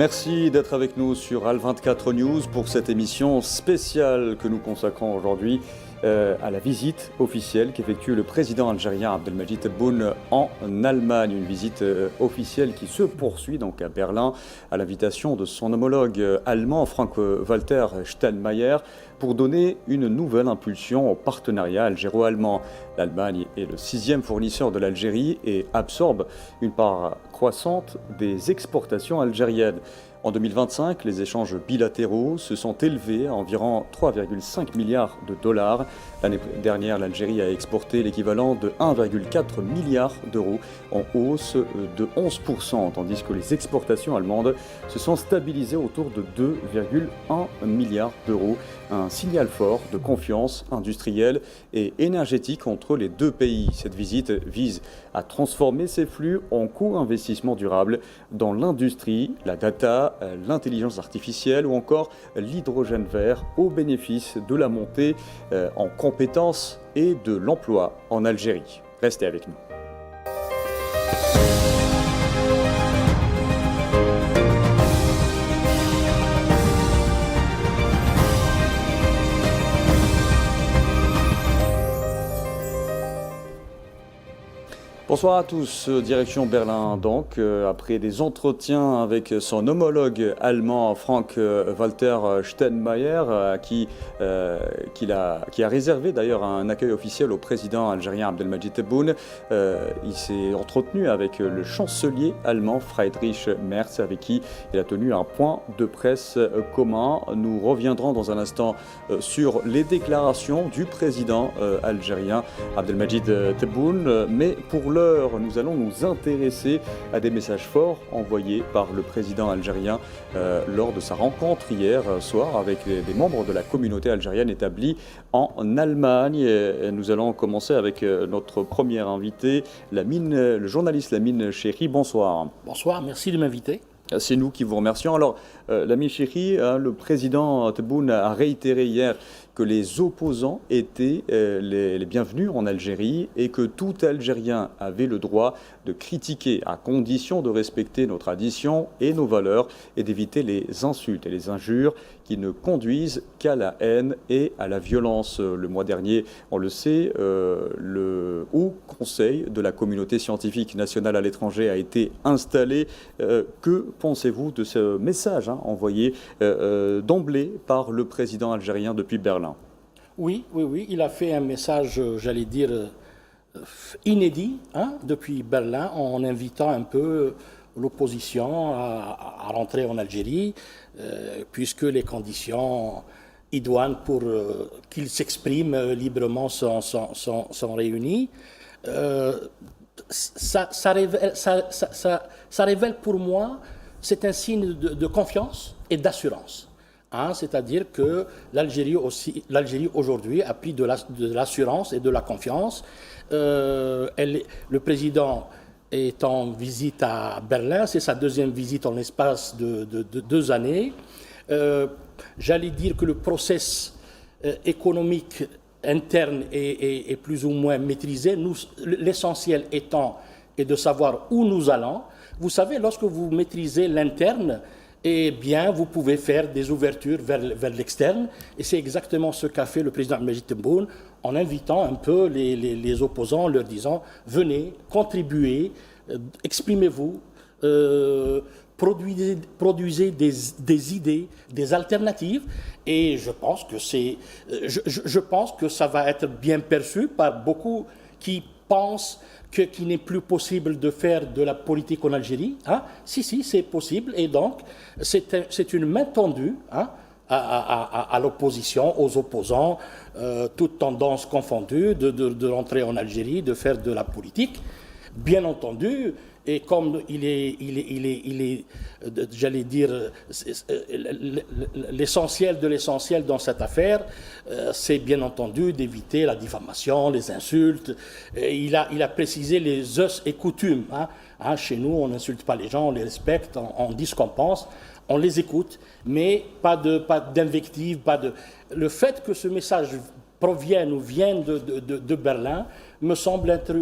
Merci d'être avec nous sur Al24 News pour cette émission spéciale que nous consacrons aujourd'hui à la visite officielle qu'effectue le président algérien Abdelmadjid Tebboune en Allemagne. Une visite officielle qui se poursuit donc à Berlin à l'invitation de son homologue allemand Frank-Walter Steinmeier pour donner une nouvelle impulsion au partenariat algéro-allemand. L'Allemagne est le 6e fournisseur de l'Algérie et absorbe une part croissante des exportations algériennes. En 2025, les échanges bilatéraux se sont élevés à environ 3,5 milliards de dollars. L'année dernière, l'Algérie a exporté l'équivalent de 1,4 milliard d'euros, en hausse de 11%, tandis que les exportations allemandes se sont stabilisées autour de 2,1 milliards d'euros. Un signal fort de confiance industrielle et énergétique entre les deux pays. Cette visite vise à transformer ces flux en co-investissement durable dans l'industrie, la data, l'intelligence artificielle ou encore l'hydrogène vert au bénéfice de la montée en compétences et de l'emploi en Algérie. Restez avec nous. Bonsoir à tous, direction Berlin donc, après des entretiens avec son homologue allemand Frank-Walter Steinmeier, qui a réservé d'ailleurs un accueil officiel au président algérien Abdelmadjid Tebboune. Il s'est entretenu avec le chancelier allemand Friedrich Merz, avec qui il a tenu un point de presse commun. Nous reviendrons dans un instant sur les déclarations du président algérien Abdelmadjid Tebboune, mais pour nous allons nous intéresser à des messages forts envoyés par le président algérien lors de sa rencontre hier soir avec des membres de la communauté algérienne établie en Allemagne. Et nous allons commencer avec notre première invité, le journaliste Lamine Chéri. Bonsoir. Bonsoir, merci de m'inviter. C'est nous qui vous remercions. Alors, Lamine Chéri, le président Tebboune a réitéré hier que les opposants étaient les bienvenus en Algérie et que tout Algérien avait le droit de critiquer à condition de respecter nos traditions et nos valeurs et d'éviter les insultes et les injures qui ne conduisent qu'à la haine et à la violence. Le mois dernier, on le sait, le Haut Conseil de la communauté scientifique nationale à l'étranger a été installé. Que pensez-vous de ce message envoyé d'emblée par le président algérien depuis Berlin ? Oui, il a fait un message, j'allais dire, inédit depuis Berlin, en invitant un peu l'opposition à rentrer en Algérie, puisque les conditions idoines pour qu'ils s'expriment librement sont réunies. Ça révèle pour moi, c'est un signe de confiance et d'assurance. C'est-à-dire que l'Algérie aujourd'hui a pris de l'assurance et de la confiance. Le président est en visite à Berlin, c'est sa deuxième visite en l'espace de 2 années. J'allais dire que le processus économique interne est plus ou moins maîtrisé. L'essentiel étant de savoir où nous allons. Vous savez, lorsque vous maîtrisez l'interne, eh bien, vous pouvez faire des ouvertures vers l'externe. Et c'est exactement ce qu'a fait le président Abdelmadjid Tebboune en invitant un peu les opposants, leur disant « Venez, contribuez, exprimez-vous, produisez des idées, des alternatives. » Et je pense que ça va être bien perçu par beaucoup qui pensent qu'il n'est plus possible de faire de la politique en Algérie. Si, c'est possible. Et donc, c'est une main tendue à l'opposition, aux opposants, toutes tendances confondues, de rentrer en Algérie, de faire de la politique. Bien entendu, et comme il est j'allais dire, l'essentiel de l'essentiel dans cette affaire, c'est bien entendu d'éviter la diffamation, les insultes. Il a précisé les us et coutumes. Chez nous, on n'insulte pas les gens, on les respecte, on dit ce qu'on pense, on les écoute, mais pas d'invective, Le fait que ce message proviennent ou viennent de Berlin me semble être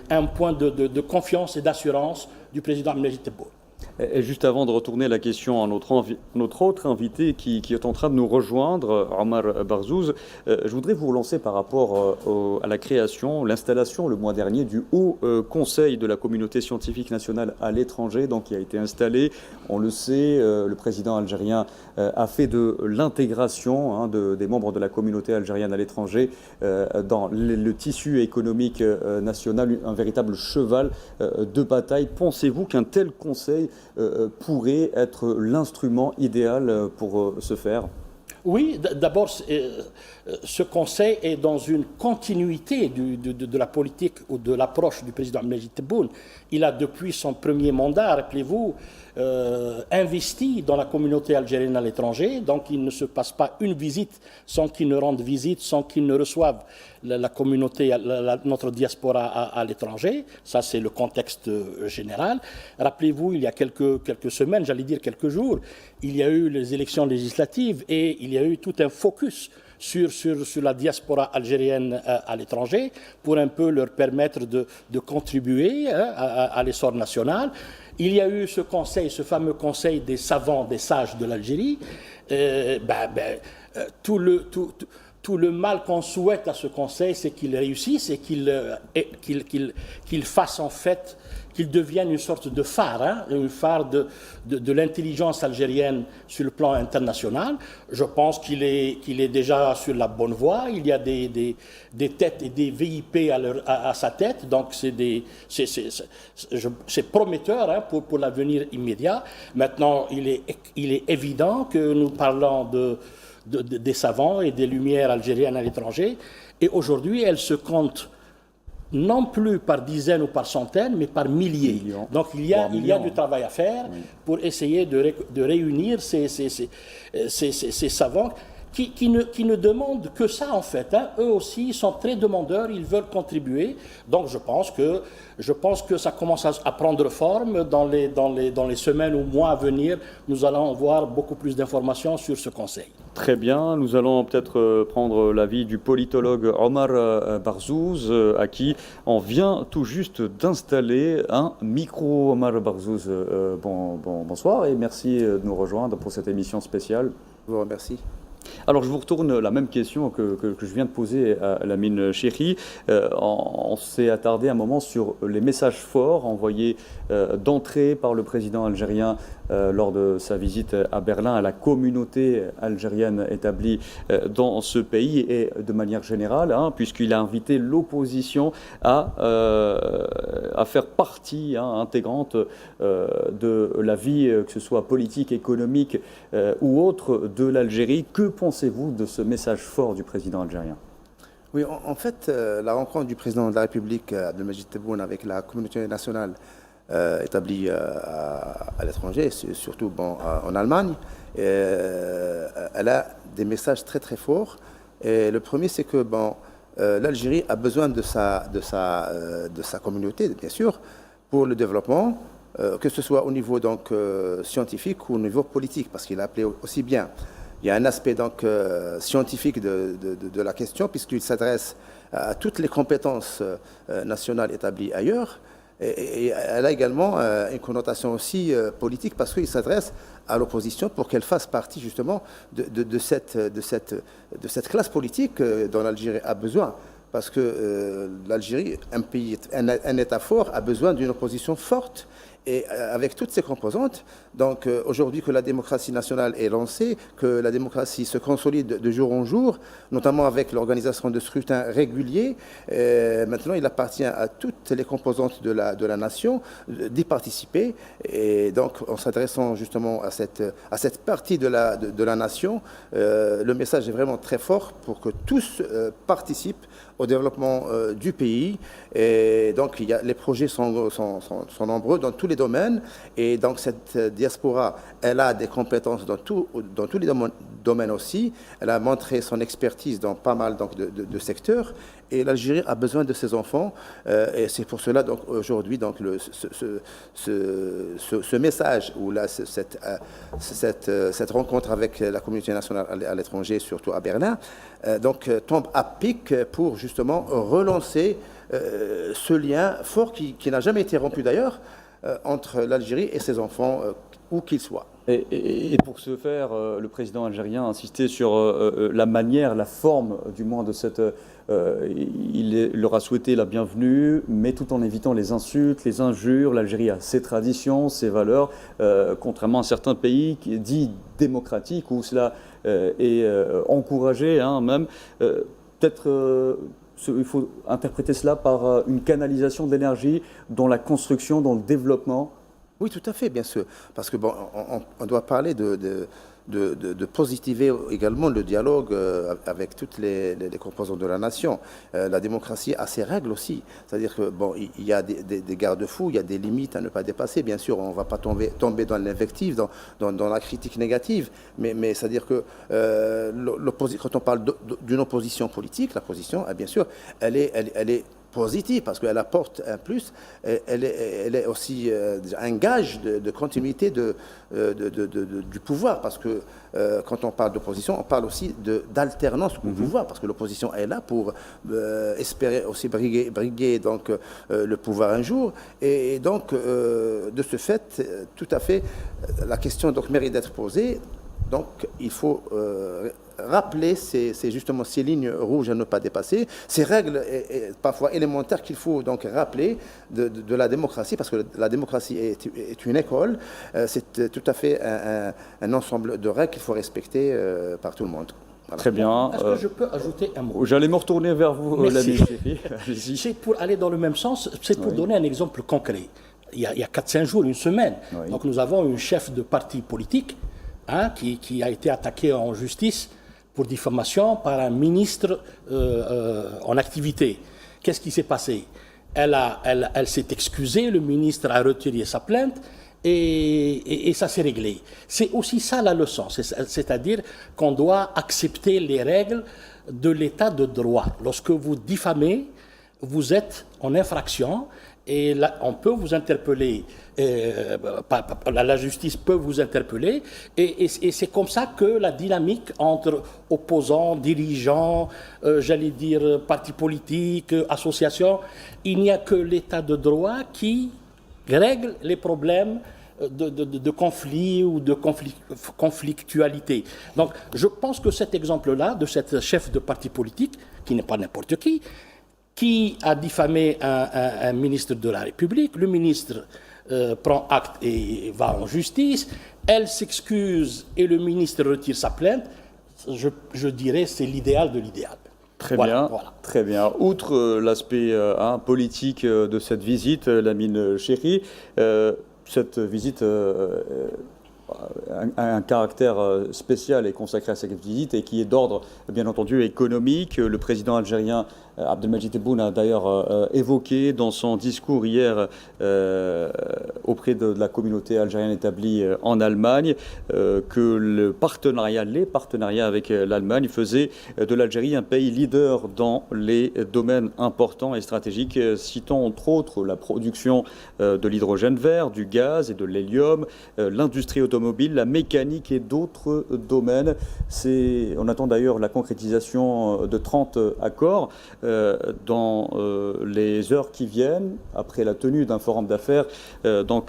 un point de confiance et d'assurance du président Abdelmadjid Tebboune. Et juste avant de retourner la question à notre autre invité qui est en train de nous rejoindre, Omar Barzouz, je voudrais vous relancer par rapport à la création, l'installation le mois dernier du Haut Conseil de la communauté scientifique nationale à l'étranger, donc qui a été installé. On le sait, le président algérien a fait de l'intégration des membres de la communauté algérienne à l'étranger dans le tissu économique national un véritable cheval de bataille. Pensez-vous qu'un tel conseil pourrait être l'instrument idéal pour ce faire? Oui, d'abord, ce Conseil est dans une continuité de la politique ou de l'approche du président Majid Tebboune. Il a, depuis son premier mandat, rappelez-vous, investi dans la communauté algérienne à l'étranger. Donc, il ne se passe pas une visite sans qu'il ne rende visite, sans qu'il ne reçoive la communauté, notre diaspora à l'étranger. Ça, c'est le contexte général. Rappelez-vous, il y a quelques semaines, j'allais dire quelques jours, il y a eu les élections législatives et il y a eu tout un focus sur la diaspora algérienne à l'étranger pour un peu leur permettre de contribuer à l'essor national. Il y a eu ce conseil, ce fameux conseil des savants, des sages de l'Algérie. Tout le mal qu'on souhaite à ce conseil, c'est qu'il réussisse et qu'il fasse en fait, qu'il devienne une sorte de phare, une phare de l'intelligence algérienne sur le plan international. Je pense qu'il est déjà sur la bonne voie. Il y a des têtes et des VIP à sa tête, donc c'est prometteur pour l'avenir immédiat. Maintenant, il est évident que nous parlons des savants et des lumières algériennes à l'étranger, et aujourd'hui, elles se comptent non plus par dizaines ou par centaines, mais par milliers. Donc il y a du travail à faire pour essayer de réunir ces savants qui ne demandent que ça en fait. Eux aussi sont très demandeurs, ils veulent contribuer. Donc je pense que ça commence à prendre forme dans les semaines ou mois à venir. Nous allons avoir beaucoup plus d'informations sur ce conseil. Très bien, nous allons peut-être prendre l'avis du politologue Omar Barzouz, à qui on vient tout juste d'installer un micro. Omar Barzouz, bonsoir et merci de nous rejoindre pour cette émission spéciale. Je vous remercie. Alors je vous retourne la même question que je viens de poser à Lamine Chéri. On s'est attardé un moment sur les messages forts envoyés d'entrée par le président algérien lors de sa visite à Berlin à la communauté algérienne établie dans ce pays et de manière générale, puisqu'il a invité l'opposition à faire partie intégrante de la vie, que ce soit politique, économique ou autre, de l'Algérie. Que pensez-vous de ce message fort du président algérien? Oui, en fait, la rencontre du président de la République, Abdelmadjid Tebboune, avec la communauté nationale établie à l'étranger, surtout en Allemagne, elle a des messages très très forts. Et le premier, c'est que l'Algérie a besoin de sa communauté, bien sûr, pour le développement, que ce soit au niveau scientifique ou au niveau politique, parce qu'il a appelé aussi bien. Il y a un aspect scientifique de la question, puisqu'il s'adresse à toutes les compétences nationales établies ailleurs. Et elle a également une connotation aussi politique, parce qu'il s'adresse à l'opposition pour qu'elle fasse partie justement de cette classe politique dont l'Algérie a besoin. Parce que l'Algérie, un État fort, a besoin d'une opposition forte. Et avec toutes ces composantes, donc aujourd'hui que la démocratie nationale est lancée, que la démocratie se consolide de jour en jour, notamment avec l'organisation de scrutins réguliers, maintenant il appartient à toutes les composantes de la nation d'y participer. Et donc en s'adressant justement à cette partie de la nation, le message est vraiment très fort pour que tous participent au développement du pays. Et donc les projets sont nombreux dans tous les domaines, et donc cette diaspora, elle a des compétences dans tous les domaines aussi. Elle a montré son expertise dans pas mal de secteurs, et l'Algérie a besoin de ses enfants, et c'est pour cela donc aujourd'hui ce message ou cette rencontre avec la communauté nationale à l'étranger, surtout à Berlin, tombe à pic pour justement relancer ce lien fort qui n'a jamais été rompu d'ailleurs entre l'Algérie et ses enfants, où qu'ils soient. Et pour ce faire, le président algérien a insisté sur la manière, la forme du moins de cette... il leur a souhaité la bienvenue, mais tout en évitant les insultes, les injures. L'Algérie a ses traditions, ses valeurs, contrairement à certains pays dits démocratiques où cela est encouragé, hein, même. Peut-être... il faut interpréter cela par une canalisation d'énergie dans la construction, dans le développement. Oui, tout à fait, bien sûr. Parce que bon, on doit parler de positiver également le dialogue avec toutes les composantes de la nation. La démocratie a ses règles aussi. C'est-à-dire que bon, il y a des garde-fous, il y a des limites à ne pas dépasser. Bien sûr, on ne va pas tomber dans l'invective, dans la critique négative. Mais c'est-à-dire que quand on parle d'une opposition politique, la position, bien sûr, elle est positive parce qu'elle apporte un plus, elle est aussi un gage de continuité du pouvoir parce que quand on parle d'opposition, on parle aussi d'alternance au pouvoir parce que l'opposition est là pour espérer aussi briguer donc, le pouvoir un jour et donc de ce fait, tout à fait, la question donc mérite d'être posée. Donc il faut rappeler justement ces lignes rouges à ne pas dépasser, ces règles parfois élémentaires qu'il faut donc rappeler de la démocratie, parce que la démocratie est une école, c'est tout à fait un ensemble de règles qu'il faut respecter par tout le monde. Voilà. Très bien. Est-ce que je peux ajouter un mot? J'allais me retourner vers vous, l'ami Chéri. C'est pour aller dans le même sens, c'est pour donner un exemple concret. Il y a 4-5 jours, une semaine, donc nous avons un chef de parti politique qui a été attaqué en justice pour diffamation par un ministre en activité. Qu'est-ce qui s'est passé? Elle s'est excusée, le ministre a retiré sa plainte et ça s'est réglé. C'est aussi ça la leçon, c'est-à-dire qu'on doit accepter les règles de l'état de droit. Lorsque vous diffamez, vous êtes en infraction et là, on peut vous interpeller, la justice peut vous interpeller, et c'est comme ça que la dynamique entre opposants, dirigeants, j'allais dire partis politiques, associations, il n'y a que l'état de droit qui règle les problèmes de conflit ou de conflictualité. Donc je pense que cet exemple-là, de cette chef de parti politique, qui n'est pas n'importe qui a diffamé un ministre de la République. Le ministre prend acte et va en justice. Elle s'excuse et le ministre retire sa plainte. Je dirais c'est l'idéal de l'idéal. Très bien, très bien. Outre l'aspect politique de cette visite, Lamine Chéri, cette visite un caractère spécial est consacré à cette visite et qui est d'ordre, bien entendu, économique. Le président algérien Abdelmadjid Tebboune a d'ailleurs évoqué dans son discours hier auprès de la communauté algérienne établie en Allemagne que les partenariats avec l'Allemagne faisaient de l'Algérie un pays leader dans les domaines importants et stratégiques, citant entre autres la production de l'hydrogène vert, du gaz et de l'hélium, l'industrie automobile, la mécanique et d'autres domaines. On attend d'ailleurs la concrétisation de 30 accords dans les heures qui viennent, après la tenue d'un forum d'affaires, dans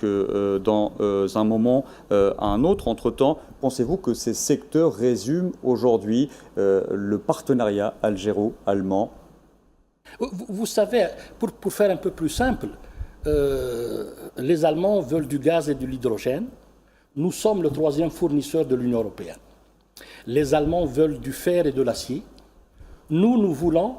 un moment à un autre. Entre-temps, pensez-vous que ces secteurs résument aujourd'hui le partenariat algéro-allemand? Vous savez, pour faire un peu plus simple, les Allemands veulent du gaz et de l'hydrogène. Nous sommes le 3e fournisseur de l'Union européenne. Les Allemands veulent du fer et de l'acier. Nous voulons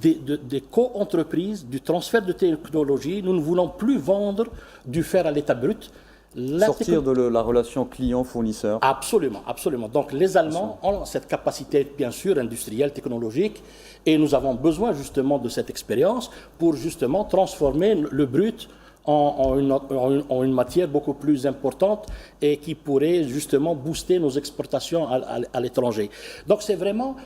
des co-entreprises, du transfert de technologie. Nous ne voulons plus vendre du fer à l'état brut. Sortir de la relation client-fournisseur. Absolument, absolument. Donc les Allemands ont cette capacité, bien sûr, industrielle, technologique, et nous avons besoin justement de cette expérience pour justement transformer le brut en une matière beaucoup plus importante et qui pourrait justement booster nos exportations à l'étranger. Donc c'est vraiment,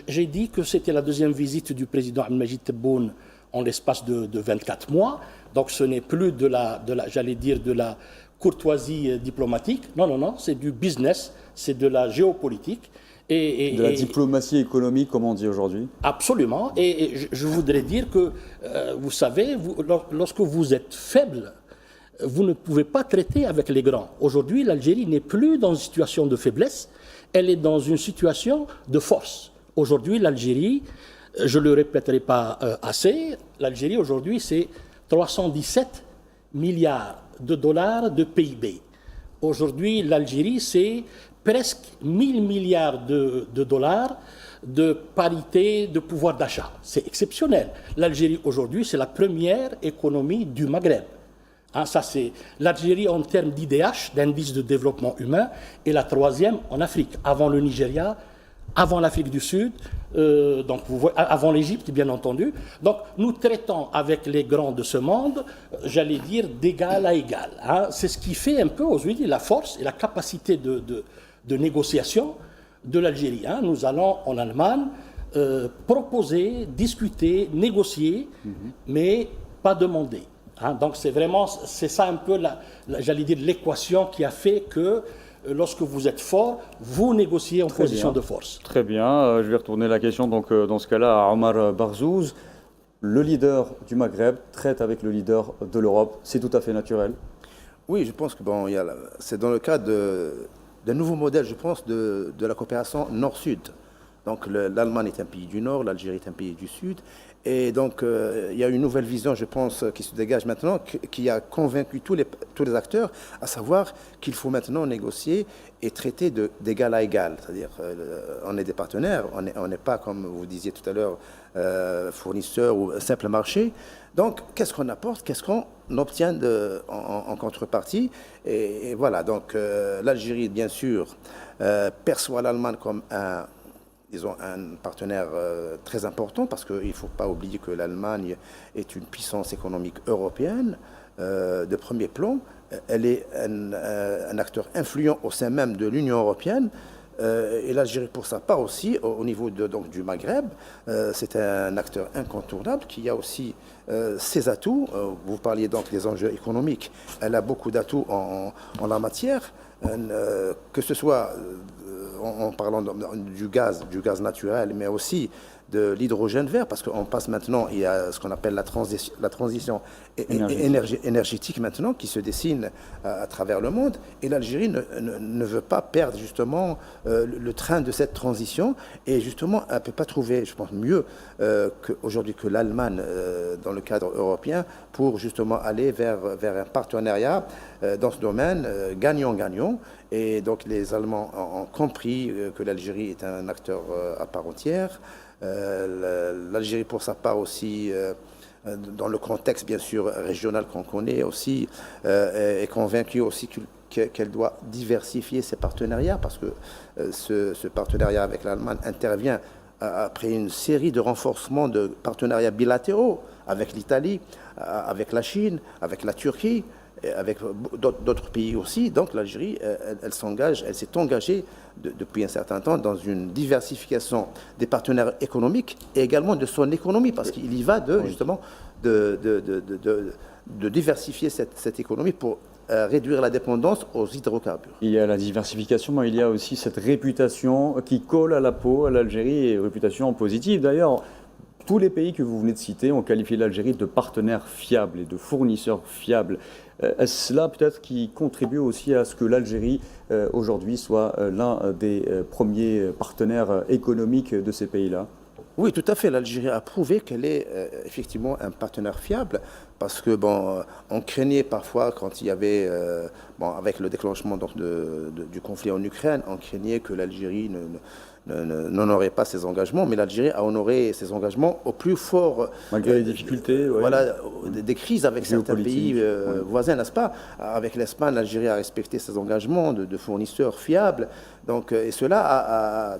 j'ai dit que c'était la 2e visite du président Abdelmadjid Tebboune en l'espace de 24 mois, donc ce n'est plus j'allais dire, de la courtoisie diplomatique, non, c'est du business, c'est de la géopolitique, De la diplomatie économique, comme on dit aujourd'hui. Absolument. Et je voudrais dire que, vous savez, lorsque vous êtes faible, vous ne pouvez pas traiter avec les grands. Aujourd'hui, l'Algérie n'est plus dans une situation de faiblesse, elle est dans une situation de force. Aujourd'hui, l'Algérie, je ne le répéterai pas assez, l'Algérie aujourd'hui, c'est 317 milliards de dollars de PIB. Aujourd'hui, l'Algérie, c'est presque 1000 milliards de dollars de parité de pouvoir d'achat. C'est exceptionnel. L'Algérie, aujourd'hui, c'est la première économie du Maghreb. Hein, ça, c'est l'Algérie en termes d'IDH, d'indice de développement humain, est la troisième en Afrique, avant le Nigeria, avant l'Afrique du Sud, donc avant l'Égypte, bien entendu. Donc, nous traitons avec les grands de ce monde, j'allais dire, d'égal à égal. Hein. C'est ce qui fait un peu aujourd'hui la force et la capacité de négociation de l'Algérie. Hein. Nous allons en Allemagne proposer, discuter, négocier, mais pas demander. Hein, donc c'est ça un peu, j'allais dire, l'équation qui a fait que lorsque vous êtes fort, vous négociez en position de force. Très bien. Je vais retourner la question donc, dans ce cas-là à Omar Barzouz. Le leader du Maghreb traite avec le leader de l'Europe. C'est tout à fait naturel. Oui, je pense que c'est dans le cadre d'un nouveau modèle, je pense, de la coopération nord-sud. Donc l'Allemagne est un pays du nord, l'Algérie est un pays du sud. Et donc il y a une nouvelle vision, je pense, qui se dégage maintenant, qui a convaincu tous les acteurs, à savoir qu'il faut maintenant négocier et traiter d'égal à égal. C'est-à-dire on est des partenaires, on n'est pas, comme vous disiez tout à l'heure, fournisseur ou simple marché. Donc qu'est-ce qu'on apporte, qu'est-ce qu'on obtient en contrepartie. Et voilà, donc l'Algérie, bien sûr, perçoit l'Allemagne comme un partenaire très important, parce qu'il ne faut pas oublier que l'Allemagne est une puissance économique européenne de premier plan. Elle est un acteur influent au sein même de l'Union européenne. Et l'Algérie, pour sa part aussi, au niveau donc, du Maghreb, c'est un acteur incontournable qui a aussi ses atouts. Vous parliez donc des enjeux économiques. Elle a beaucoup d'atouts en la matière, que ce soit en parlant du gaz naturel, mais aussi de l'hydrogène vert, parce qu'on passe maintenant, il y a ce qu'on appelle la transition énergétique maintenant qui se dessine à travers le monde, et l'Algérie ne veut pas perdre justement le train de cette transition, et justement elle ne peut pas trouver, je pense, mieux aujourd'hui que l'Allemagne dans le cadre européen pour justement aller vers un partenariat dans ce domaine gagnant-gagnant. Et donc les Allemands ont compris que l'Algérie est un acteur à part entière. L'Algérie, pour sa part aussi, dans le contexte bien sûr régional qu'on connaît aussi, est convaincue aussi qu'elle doit diversifier ses partenariats, parce que ce partenariat avec l'Allemagne intervient après une série de renforcements de partenariats bilatéraux avec l'Italie, avec la Chine, avec la Turquie, avec d'autres pays aussi. Donc l'Algérie, elle s'est engagée depuis un certain temps dans une diversification des partenaires économiques et également de son économie, parce qu'il y va justement de diversifier cette économie pour réduire la dépendance aux hydrocarbures. Il y a la diversification, mais il y a aussi cette réputation qui colle à la peau à l'Algérie, et réputation positive d'ailleurs. Tous les pays que vous venez de citer ont qualifié l'Algérie de partenaire fiable et de fournisseur fiable. Est-ce cela peut-être qui contribue aussi à ce que l'Algérie aujourd'hui soit l'un des premiers partenaires économiques de ces pays-là? Oui, tout à fait. L'Algérie a prouvé qu'elle est effectivement un partenaire fiable, parce que on craignait parfois, quand il y avait avec le déclenchement donc, du conflit en Ukraine, on craignait que l'Algérie n'honorait pas ses engagements, mais l'Algérie a honoré ses engagements au plus fort. Malgré les difficultés, voilà, des crises avec certains pays voisins, n'est-ce pas? Avec l'Espagne, l'Algérie a respecté ses engagements de fournisseurs fiables. Donc, et cela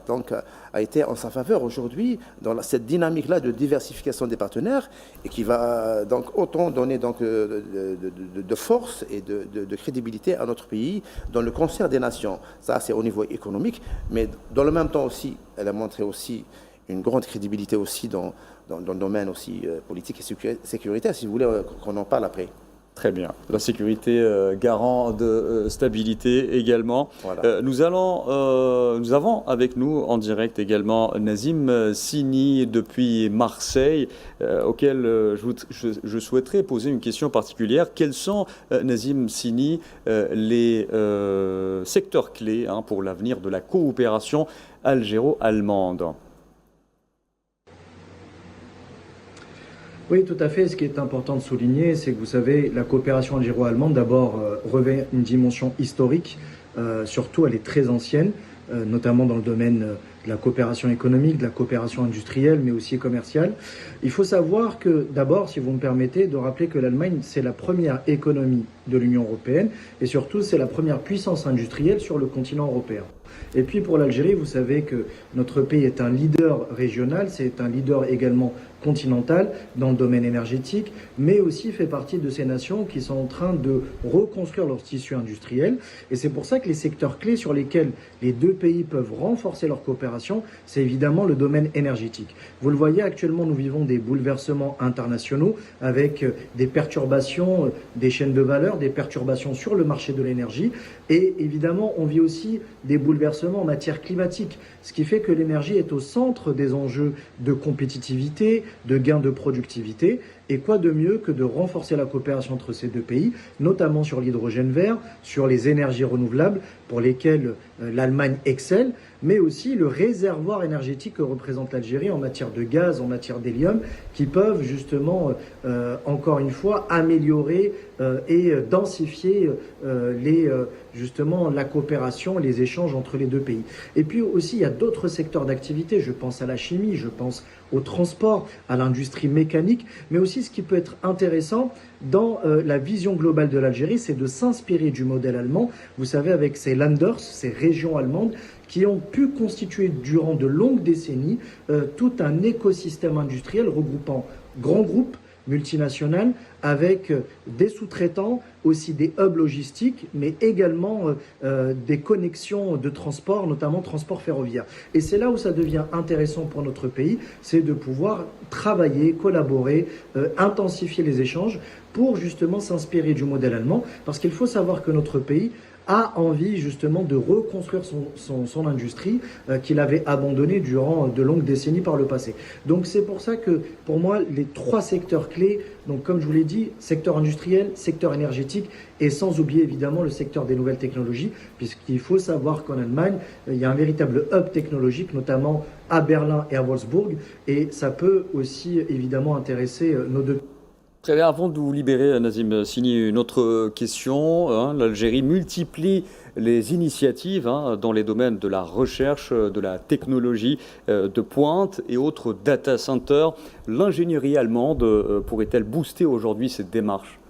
a été en sa faveur aujourd'hui dans cette dynamique-là de diversification des partenaires, et qui va donc autant donner donc, de force et de crédibilité à notre pays dans le concert des nations. Ça, c'est au niveau économique, mais dans le même temps aussi, elle a montré aussi une grande crédibilité aussi dans le domaine aussi politique et sécuritaire, si vous voulez qu'on en parle après. Très bien. La sécurité, garant de stabilité également. Voilà. Nous avons avec nous en direct également Nazim Sini depuis Marseille, auquel je souhaiterais poser une question particulière. Quels sont, Nazim Sini, les secteurs clés pour l'avenir de la coopération algéro-allemande? Oui, tout à fait. Ce qui est important de souligner, c'est que vous savez, la coopération algéro-allemande, d'abord, revêt une dimension historique. Surtout, elle est très ancienne, notamment dans le domaine de la coopération économique, de la coopération industrielle, mais aussi commerciale. Il faut savoir que, d'abord, si vous me permettez, de rappeler que l'Allemagne, c'est la première économie de l'Union européenne et surtout, c'est la première puissance industrielle sur le continent européen. Et puis pour l'Algérie, vous savez que notre pays est un leader régional, c'est un leader également continental dans le domaine énergétique, mais aussi fait partie de ces nations qui sont en train de reconstruire leur tissu industriel. Et c'est pour ça que les secteurs clés sur lesquels les deux pays peuvent renforcer leur coopération, c'est évidemment le domaine énergétique. Vous le voyez, actuellement, nous vivons des bouleversements internationaux avec des perturbations des chaînes de valeur, des perturbations sur le marché de l'énergie. Et évidemment, on vit aussi des bouleversements en matière climatique, ce qui fait que l'énergie est au centre des enjeux de compétitivité, de gains de productivité. Et quoi de mieux que de renforcer la coopération entre ces deux pays, notamment sur l'hydrogène vert, sur les énergies renouvelables pour lesquelles l'Allemagne excelle, mais aussi le réservoir énergétique que représente l'Algérie en matière de gaz, en matière d'hélium, qui peuvent justement, encore une fois, améliorer et densifier justement la coopération, les échanges entre les deux pays. Et puis aussi, il y a d'autres secteurs d'activité, je pense à la chimie, je pense au transport, à l'industrie mécanique, mais aussi ce qui peut être intéressant dans la vision globale de l'Algérie, c'est de s'inspirer du modèle allemand. Vous savez, avec ces Länders, ces régions allemandes, qui ont pu constituer durant de longues décennies tout un écosystème industriel regroupant grands groupes multinationales avec des sous-traitants, aussi des hubs logistiques, mais également des connexions de transport, notamment transport ferroviaire. Et c'est là où ça devient intéressant pour notre pays, c'est de pouvoir travailler, collaborer, intensifier les échanges pour justement s'inspirer du modèle allemand, parce qu'il faut savoir que notre pays a envie justement de reconstruire son industrie qu'il avait abandonnée durant de longues décennies par le passé. Donc c'est pour ça que pour moi les trois secteurs clés, donc comme je vous l'ai dit, secteur industriel, secteur énergétique et sans oublier évidemment le secteur des nouvelles technologies, puisqu'il faut savoir qu'en Allemagne il y a un véritable hub technologique, notamment à Berlin et à Wolfsburg, et ça peut aussi évidemment intéresser nos deux. Très bien, avant de vous libérer, Nazim Sini, une autre question. L'Algérie multiplie les initiatives dans les domaines de la recherche, de la technologie de pointe et autres data centers. L'ingénierie allemande pourrait-elle booster aujourd'hui cette démarche ?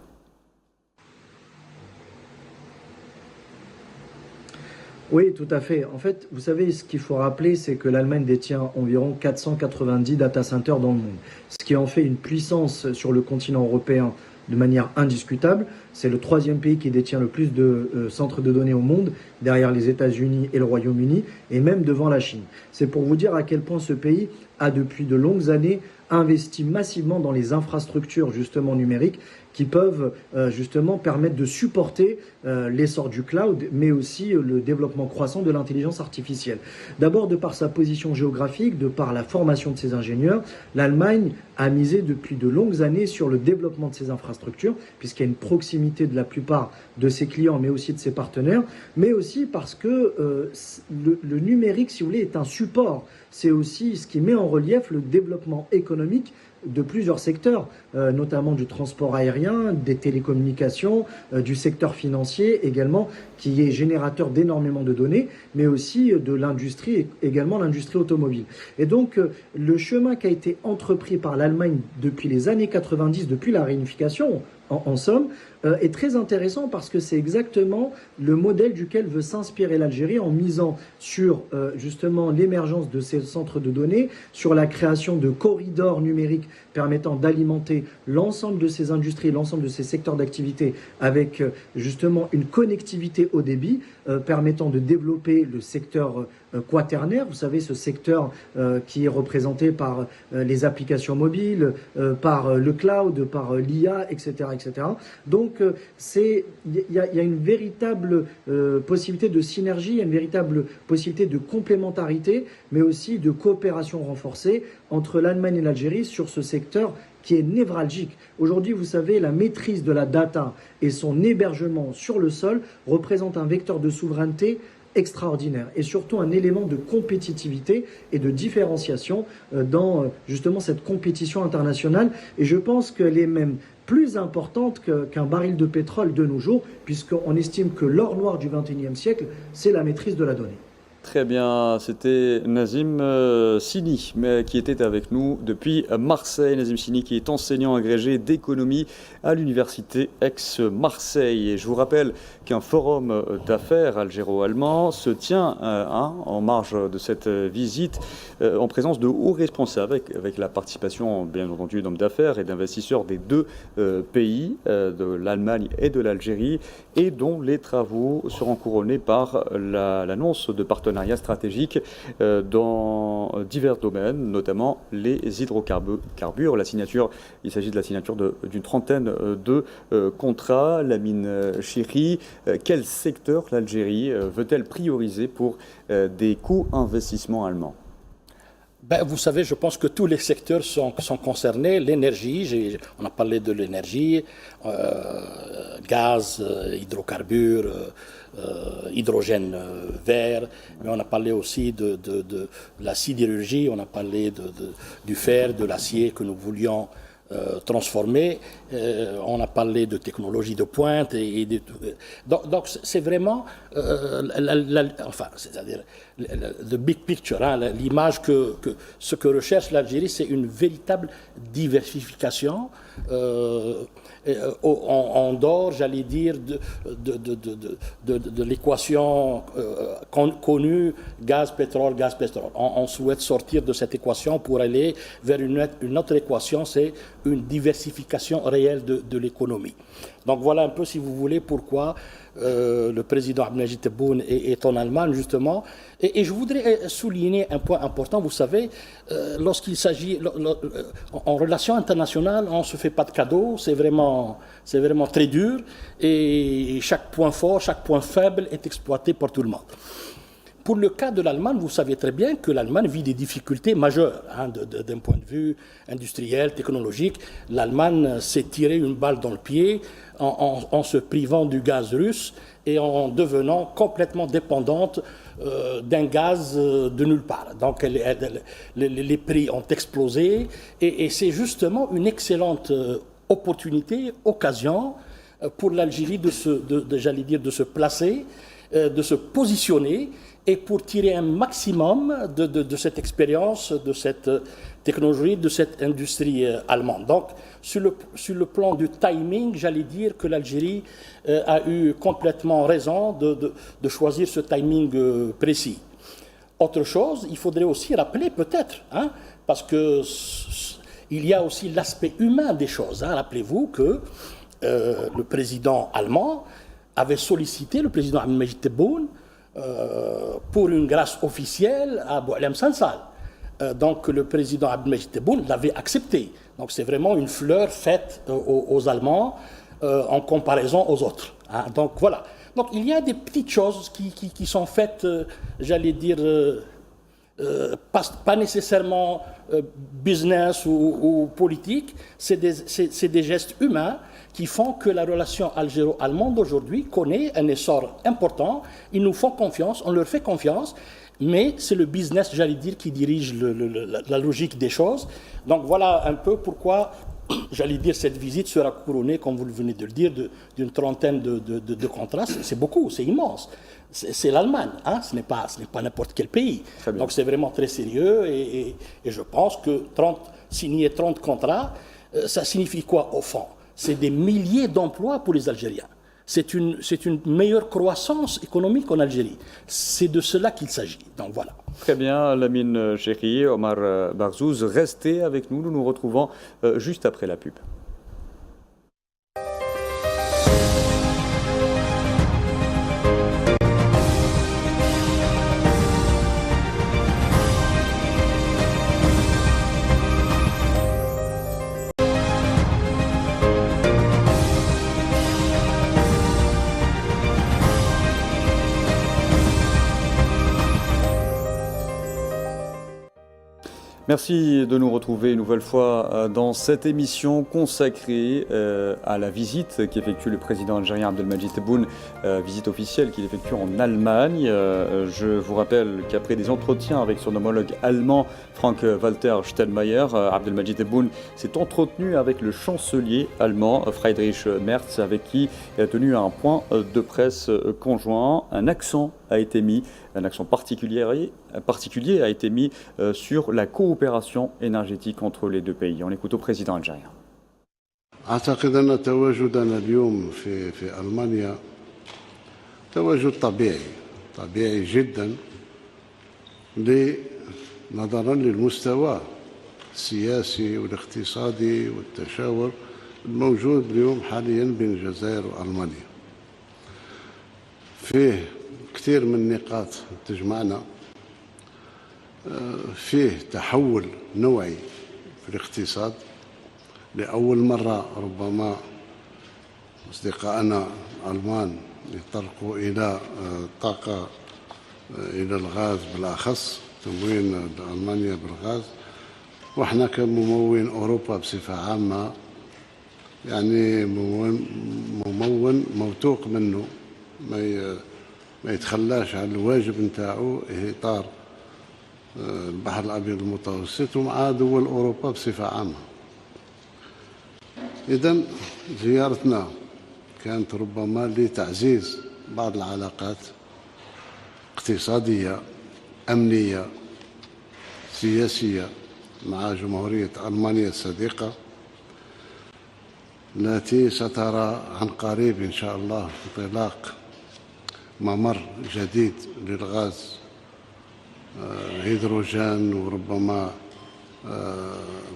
Oui, tout à fait. En fait, vous savez, ce qu'il faut rappeler, c'est que l'Allemagne détient environ 490 data centers dans le monde, ce qui en fait une puissance sur le continent européen de manière indiscutable. C'est le troisième pays qui détient le plus de centres de données au monde, derrière les États-Unis et le Royaume-Uni, et même devant la Chine. C'est pour vous dire à quel point ce pays a depuis de longues années investi massivement dans les infrastructures justement numériques qui peuvent justement permettre de supporter l'essor du cloud, mais aussi le développement croissant de l'intelligence artificielle. D'abord, de par sa position géographique, de par la formation de ses ingénieurs, l'Allemagne a misé depuis de longues années sur le développement de ses infrastructures, puisqu'il y a une proximité de la plupart de ses clients, mais aussi de ses partenaires, mais aussi parce que le numérique, si vous voulez, est un support. C'est aussi ce qui met en relief le développement économique de plusieurs secteurs, notamment du transport aérien, des télécommunications, du secteur financier également, qui est générateur d'énormément de données, mais aussi de l'industrie, également l'industrie automobile. Et donc, le chemin qui a été entrepris par l'Allemagne depuis les années 90, depuis la réunification, en somme, est très intéressant parce que c'est exactement le modèle duquel veut s'inspirer l'Algérie en misant sur justement l'émergence de ces centres de données, sur la création de corridors numériques permettant d'alimenter l'ensemble de ces industries, l'ensemble de ces secteurs d'activité avec justement une connectivité haut débit permettant de développer le secteur quaternaire, vous savez, ce secteur qui est représenté par les applications mobiles, par le cloud, par l'IA, etc., etc. Donc, donc il y a une véritable possibilité de synergie, il y a une véritable possibilité de complémentarité, mais aussi de coopération renforcée entre l'Allemagne et l'Algérie sur ce secteur qui est névralgique. Aujourd'hui, vous savez, la maîtrise de la data et son hébergement sur le sol représente un vecteur de souveraineté extraordinaire et surtout un élément de compétitivité et de différenciation dans justement cette compétition internationale. Et je pense qu'elle est même plus importante qu'un baril de pétrole de nos jours, puisqu'on estime que l'or noir du XXIe siècle, c'est la maîtrise de la donnée. Très bien, c'était Nazim Sini qui était avec nous depuis Marseille. Nazim Sini qui est enseignant agrégé d'économie à l'université Aix-Marseille. Et je vous rappelle qu'un forum d'affaires algéro-allemand se tient en marge de cette visite en présence de hauts responsables avec la participation bien entendu d'hommes d'affaires et d'investisseurs des deux pays, de l'Allemagne et de l'Algérie, et dont les travaux seront couronnés par l'annonce de partenariats stratégiques dans divers domaines, notamment les hydrocarbures. Il s'agit de la signature d'une trentaine de contrats. Lamine Chiri, quel secteur l'Algérie veut-elle prioriser pour des co-investissements allemands? Vous savez, je pense que tous les secteurs sont concernés. L'énergie, on a parlé de l'énergie, gaz, hydrocarbures, hydrogène vert, mais on a parlé aussi de la sidérurgie, on a parlé du fer, de l'acier que nous voulions transformer, on a parlé de technologie de pointe donc c'est vraiment c'est-à-dire the big picture, hein, l'image que ce que recherche l'Algérie, c'est une véritable diversification en dehors, j'allais dire, de l'équation connue gaz-pétrole. On souhaite sortir de cette équation pour aller vers une autre équation, c'est une diversification réelle de l'économie. Donc voilà un peu, si vous voulez, pourquoi le président Abdelmajid Tebboune est en Allemagne, justement. Et je voudrais souligner un point important. Vous savez, lorsqu'il s'agit, en relation internationale, on ne se fait pas de cadeaux, c'est vraiment très dur, et chaque point fort, chaque point faible est exploité par tout le monde. Pour le cas de l'Allemagne, vous savez très bien que l'Allemagne vit des difficultés majeures, hein, d'un point de vue industriel, technologique. L'Allemagne s'est tiré une balle dans le pied en se privant du gaz russe et en devenant complètement dépendante d'un gaz de nulle part. Donc les prix ont explosé et c'est justement une excellente occasion pour l'Algérie de se placer, de se positionner et pour tirer un maximum de cette expérience, de cette technologie, de cette industrie allemande. Donc, sur le plan du timing, j'allais dire que l'Algérie a eu complètement raison de choisir ce timing précis. Autre chose, il faudrait aussi rappeler peut-être, hein, parce que il y a aussi l'aspect humain des choses. Hein. Rappelez-vous que le président allemand avait sollicité le président Abdelmajid Tebboune pour une grâce officielle à Boualem Sansal. Donc le président Abdelmajid Tebboune l'avait accepté. Donc c'est vraiment une fleur faite aux Allemands en comparaison aux autres. Hein. Donc voilà. Donc il y a des petites choses qui sont faites, j'allais dire, pas nécessairement business ou politique, c'est des gestes humains qui font que la relation algéro-allemande aujourd'hui connaît un essor important. Ils nous font confiance, on leur fait confiance, mais c'est le business, j'allais dire, qui dirige la logique des choses. Donc voilà un peu pourquoi, j'allais dire, cette visite sera couronnée, comme vous venez de le dire, d'une trentaine de contrats. C'est beaucoup, c'est immense. C'est l'Allemagne, hein, ce n'est pas n'importe quel pays. Donc c'est vraiment très sérieux et je pense que signer 30 contrats, ça signifie quoi au fond? C'est des milliers d'emplois pour les Algériens. C'est une meilleure croissance économique en Algérie. C'est de cela qu'il s'agit. Donc voilà. Très bien, Lamine Chiri, Omar Barzouz, restez avec nous. Nous nous retrouvons juste après la pub. Merci de nous retrouver une nouvelle fois dans cette émission consacrée à la visite qu'effectue le président algérien Abdelmadjid Tebboune, visite officielle qu'il effectue en Allemagne. Je vous rappelle qu'après des entretiens avec son homologue allemand Frank-Walter Steinmeier, Abdelmadjid Tebboune s'est entretenu avec le chancelier allemand Friedrich Merz, avec qui il a tenu un point de presse conjoint. Un accent particulier a été mis sur la coopération énergétique entre les deux pays. On écoute au président algérien. أعتقد أن تواجدنا اليوم في ألمانيا تواجد طبيعي جدا نظرا للمستوى السياسي والاقتصادي والتشاور الموجود اليوم حاليا بين الجزائر وألمانيا. فيه كثير من النقاط تجمعنا، فيه تحول نوعي في الاقتصاد. لأول مرة ربما أصدقائنا الألمان يطرقوا إلى الطاقة، إلى الغاز بالأخص، تموين ألمانيا بالغاز. وإحنا كممون أوروبا بصفة عامة يعني ممون موثوق منه، ما يتخلاش على الواجب نتاعو إطار البحر الأبيض المتوسط ومع دول أوروبا بصفة عامة. إذن زيارتنا كانت ربما لتعزيز بعض العلاقات اقتصادية أمنية سياسية مع جمهورية ألمانيا الصديقة، التي سترى عن قريب إن شاء الله انطلاق ممر جديد للغاز، هيدروجين، وربما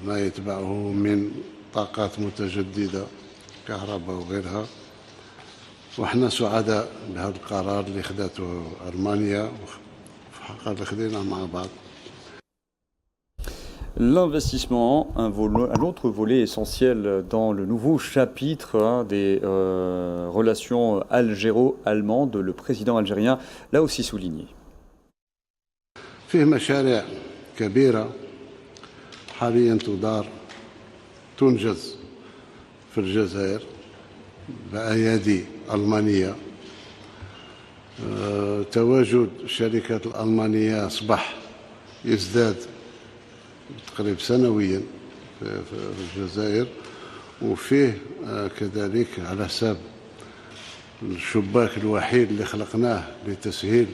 ما يتبعه من طاقات متجددة كهرباء وغيرها. وإحنا سعداء بهذا القرار اللي خدته ألمانيا وحقا اللي خديناه مع بعض. L'investissement, un autre volet essentiel dans le nouveau chapitre des relations algéro-allemandes, le président algérien l'a aussi souligné. فيه مشاريع كبيرة حاليا تنجز في الجزائر بأيادي ألمانية. تواجد الشركات الألمانية أصبح يزداد تقريبا سنويا في الجزائر، وفيه كذلك على حساب الشباك الوحيد اللي خلقناه لتسهيل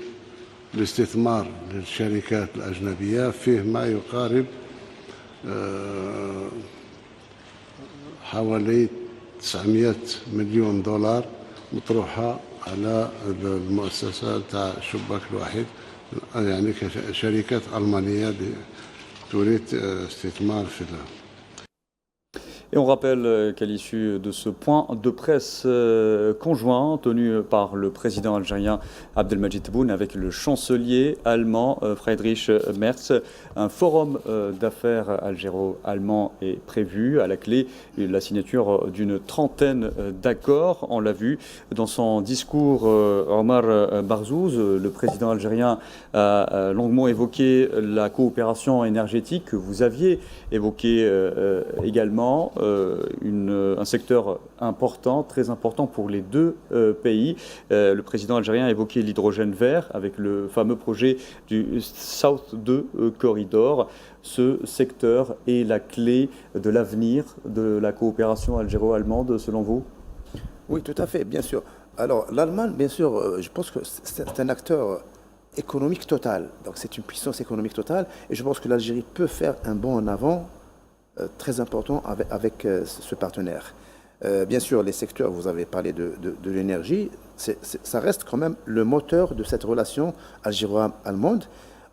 الاستثمار للشركات الأجنبية، فيه ما يقارب حوالي 900 مليون دولار مطروحة على المؤسسة تاع الشباك الوحيد، يعني كشركات ألمانية تريد استثمار في Et on rappelle qu'à l'issue de ce point de presse conjoint tenu par le président algérien Abdelmadjid Tebboune avec le chancelier allemand Friedrich Merz, un forum d'affaires algéro-allemand est prévu. À la clé, la signature d'une trentaine d'accords. On l'a vu dans son discours, Omar Barzouz, le président algérien a longuement évoqué la coopération énergétique que vous aviez évoqué également. Un secteur important, très important pour les deux pays. Le président algérien a évoqué l'hydrogène vert avec le fameux projet du South 2 Corridor. Ce secteur est la clé de l'avenir de la coopération algéro-allemande, selon vous? Oui, tout à fait, bien sûr. Alors, l'Allemagne, bien sûr, je pense que c'est un acteur économique total. Donc, c'est une puissance économique totale. Et je pense que l'Algérie peut faire un bond en avant très important avec ce partenaire. Bien sûr, les secteurs, vous avez parlé de l'énergie, ça reste quand même le moteur de cette relation algéro-allemande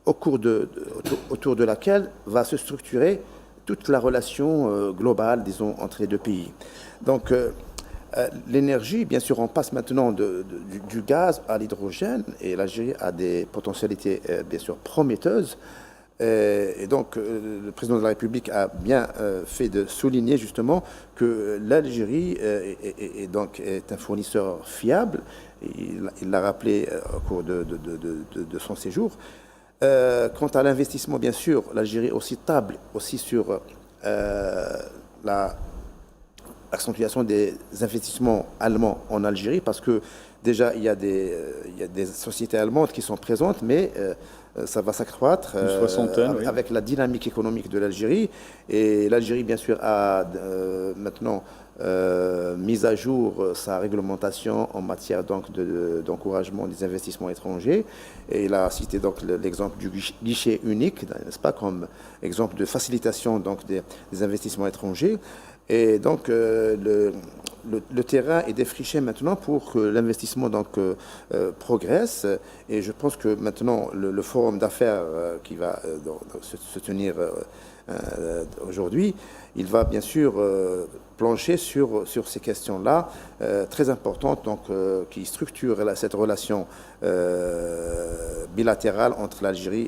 autour de laquelle va se structurer toute la relation globale, disons, entre les deux pays. Donc, l'énergie, bien sûr, on passe maintenant du gaz à l'hydrogène et l'Algérie a des potentialités, bien sûr, prometteuses. Et donc, le président de la République a bien fait de souligner justement que l'Algérie est un fournisseur fiable. Il l'a rappelé au cours de son séjour. Quant à l'investissement, bien sûr, l'Algérie aussi table aussi sur l'accentuation des investissements allemands en Algérie, parce que déjà, il y a des sociétés allemandes qui sont présentes, mais ça va s'accroître Une soixantaine, oui. avec la dynamique économique de l'Algérie. Et l'Algérie, bien sûr, a maintenant mis à jour sa réglementation en matière d'encouragement des investissements étrangers. Et il a cité donc l'exemple du guichet unique, n'est-ce pas, comme exemple de facilitation donc des investissements étrangers. Et donc, le terrain est défriché maintenant pour que l'investissement progresse. Et je pense que maintenant, le forum d'affaires qui va se tenir aujourd'hui, il va bien sûr plancher sur ces questions-là, très importantes, donc, qui structurent cette relation bilatérale entre l'Algérie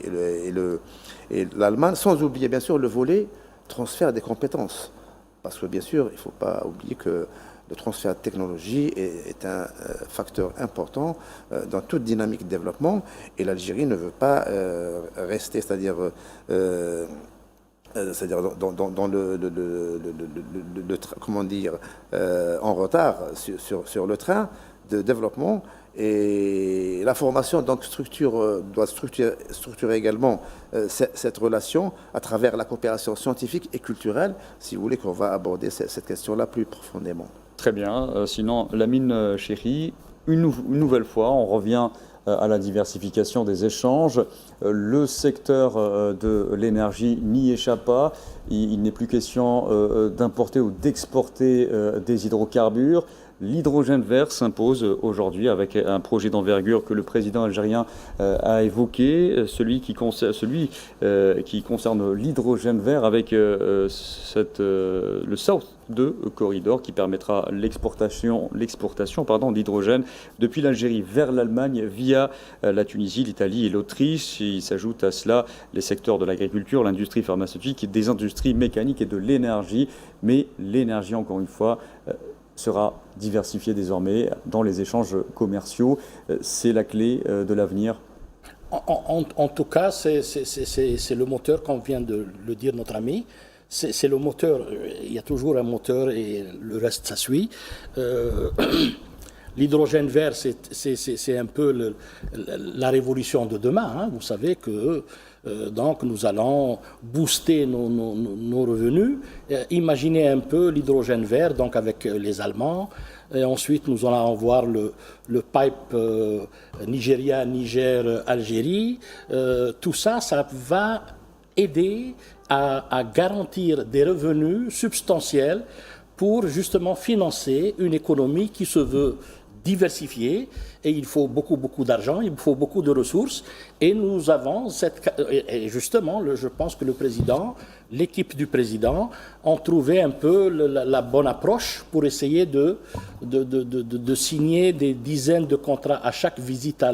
et l'Allemagne, sans oublier bien sûr le volet transfert des compétences. Parce que bien sûr, il ne faut pas oublier que le transfert de technologie est un facteur important dans toute dynamique de développement, et l'Algérie ne veut pas rester, c'est-à-dire dans comment dire, en retard sur le train de développement. Et la formation donc doit structurer également cette relation à travers la coopération scientifique et culturelle, si vous voulez qu'on va aborder cette question-là plus profondément. Très bien. Sinon, Lamine Chéri, une nouvelle fois, on revient à la diversification des échanges. Le secteur de l'énergie n'y échappe pas. Il n'est plus question d'importer ou d'exporter des hydrocarbures. L'hydrogène vert s'impose aujourd'hui avec un projet d'envergure que le président algérien a évoqué, celui qui concerne l'hydrogène vert avec le South 2 corridor qui permettra l'exportation d'hydrogène depuis l'Algérie vers l'Allemagne via la Tunisie, l'Italie et l'Autriche. Il s'ajoute à cela les secteurs de l'agriculture, l'industrie pharmaceutique, des industries mécaniques et de l'énergie. Mais l'énergie, encore une fois, sera diversifiée désormais dans les échanges commerciaux. C'est la clé de l'avenir. En tout cas, c'est le moteur, comme vient de le dire notre ami. C'est le moteur. Il y a toujours un moteur et le reste, ça suit. L'hydrogène vert, c'est un peu la révolution de demain. Hein. Vous savez que donc nous allons booster nos revenus. Imaginez un peu l'hydrogène vert, donc avec les Allemands. Et ensuite, nous allons voir le pipe Nigeria, Niger, Algérie. Tout ça, ça va aider à garantir des revenus substantiels pour justement financer une économie qui se veut diversifiée, et il faut beaucoup d'argent, il faut beaucoup de ressources, et nous avons et justement, je pense que le président, l'équipe du président ont trouvé un peu la bonne approche pour essayer de signer des dizaines de contrats à chaque visite à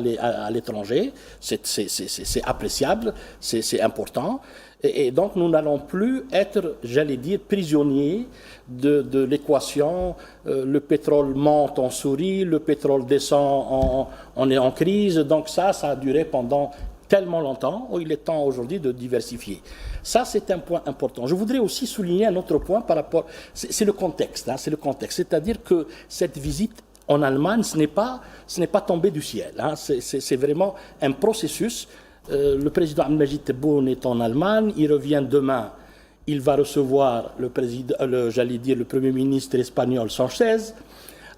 l'étranger. C'est appréciable, c'est important. Et donc, nous n'allons plus être, j'allais dire, prisonniers de l'équation. Le pétrole monte, on sourit, le pétrole descend, on est en crise. Donc ça a duré pendant tellement longtemps. Il est temps aujourd'hui de diversifier. Ça, c'est un point important. Je voudrais aussi souligner un autre point par rapport... C'est le contexte, hein, c'est le contexte. C'est-à-dire que cette visite en Allemagne, ce n'est pas tombé du ciel. Hein, c'est vraiment un processus. Le président Abdelmajid Tebboune est en Allemagne, il revient demain, il va recevoir le Premier ministre espagnol Sanchez.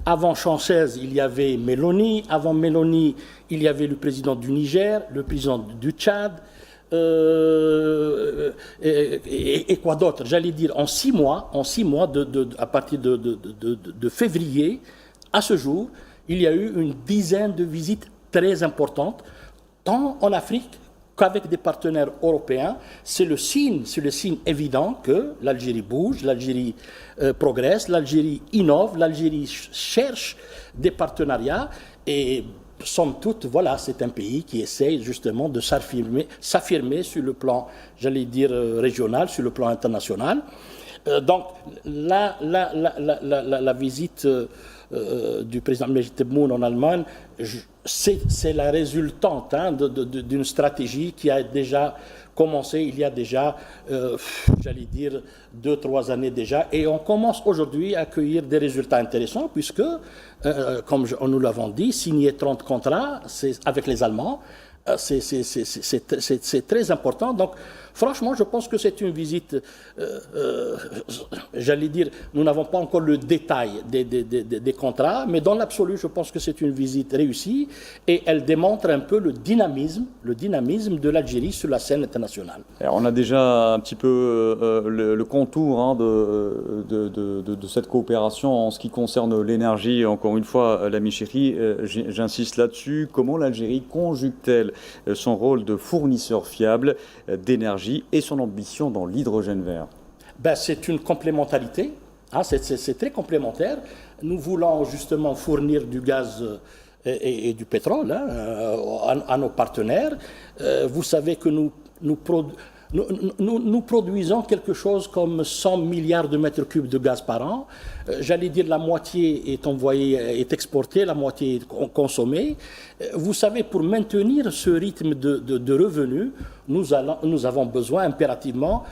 Avant Sanchez, il y avait Meloni. Avant Meloni, il y avait le président du Niger, le président du Tchad. Et quoi d'autre? J'allais dire en 6 mois, à partir de février, à ce jour, il y a eu une dizaine de visites très importantes, tant en Afrique qu'avec des partenaires européens. C'est le signe évident que l'Algérie bouge, l'Algérie progresse, l'Algérie innove, l'Algérie cherche des partenariats. Et somme toute, voilà, c'est un pays qui essaye justement de s'affirmer sur le plan, j'allais dire, régional, sur le plan international. Donc, la visite du président Majid Tebboune en Allemagne, c'est la résultante d'une stratégie qui a déjà commencé il y a déjà, j'allais dire, 2-3 années déjà, et on commence aujourd'hui à accueillir des résultats intéressants puisque, comme nous l'avons dit, signer 30 contrats avec les Allemands, c'est très important. Donc, franchement, je pense que c'est une visite, j'allais dire, nous n'avons pas encore le détail des contrats, mais dans l'absolu, je pense que c'est une visite réussie et elle démontre un peu le dynamisme de l'Algérie sur la scène internationale. Alors, on a déjà un petit peu le contour de cette coopération en ce qui concerne l'énergie. Encore une fois, l'ami Chéri, j'insiste là-dessus. Comment l'Algérie conjugue-t-elle son rôle de fournisseur fiable d'énergie et son ambition dans l'hydrogène vert? C'est une complémentarité, c'est très complémentaire. Nous voulons justement fournir du gaz et du pétrole à nos partenaires. Vous savez que nous produisons quelque chose comme 100 milliards de mètres cubes de gaz par an. J'allais dire la moitié est exportée, la moitié est consommée. Vous savez, pour maintenir ce rythme de revenus, nous avons besoin impérativement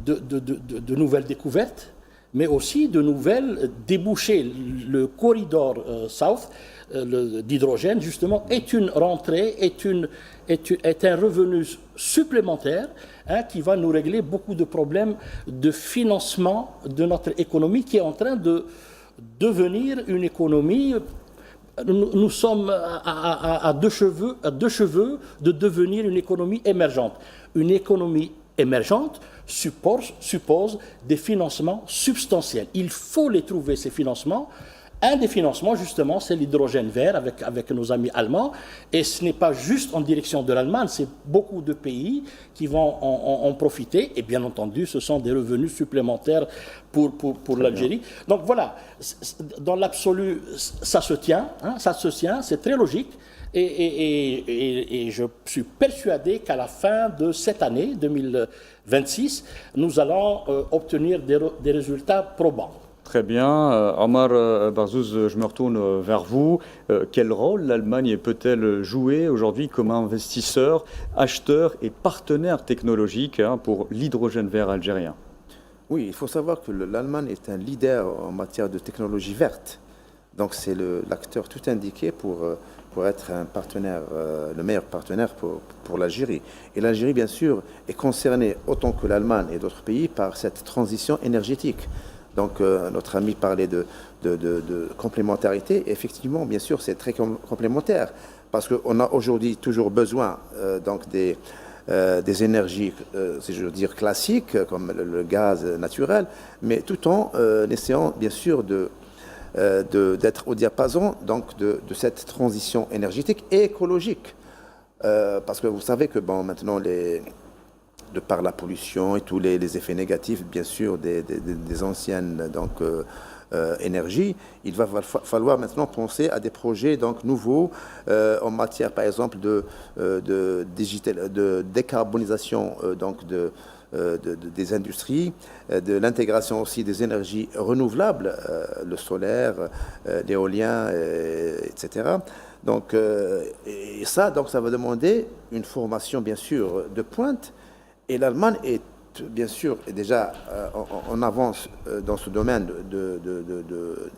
de nouvelles découvertes, mais aussi de nouvelles débouchés. Le corridor South d'hydrogène, justement, est une rentrée, est un revenu supplémentaire qui va nous régler beaucoup de problèmes de financement de notre économie qui est en train de devenir une économie. Nous sommes à deux cheveux de devenir une économie émergente. Une économie émergente suppose des financements substantiels. Il faut les trouver, ces financements. Un des financements, justement, c'est l'hydrogène vert avec nos amis allemands. Et ce n'est pas juste en direction de l'Allemagne, c'est beaucoup de pays qui vont en profiter. Et bien entendu, ce sont des revenus supplémentaires pour l'Algérie. Donc voilà, dans l'absolu, ça se tient, c'est très logique. Et je suis persuadé qu'à la fin de cette année, 2026, nous allons obtenir des résultats probants. Très bien. Omar Barzouz, je me retourne vers vous. Quel rôle l'Allemagne peut-elle jouer aujourd'hui comme investisseur, acheteur et partenaire technologique pour l'hydrogène vert algérien? Oui, il faut savoir que l'Allemagne est un leader en matière de technologie verte. Donc c'est l'acteur tout indiqué pour être un partenaire, le meilleur partenaire pour l'Algérie. Et l'Algérie, bien sûr, est concernée autant que l'Allemagne et d'autres pays par cette transition énergétique. Donc notre ami parlait de complémentarité. Et effectivement, bien sûr, c'est très complémentaire parce qu'on a aujourd'hui toujours besoin des énergies, si je veux dire, classiques, comme le gaz naturel, mais tout en essayant, bien sûr, d'être au diapason de cette transition énergétique et écologique. Parce que vous savez que maintenant, de par la pollution et tous les effets négatifs, bien sûr, des anciennes énergies, il va falloir maintenant penser à des projets nouveaux en matière, par exemple, de décarbonisation des industries, de l'intégration aussi des énergies renouvelables, le solaire, l'éolien, etc. Donc, ça va demander une formation, bien sûr, de pointe. Et l'Allemagne est, bien sûr, déjà en avance dans ce domaine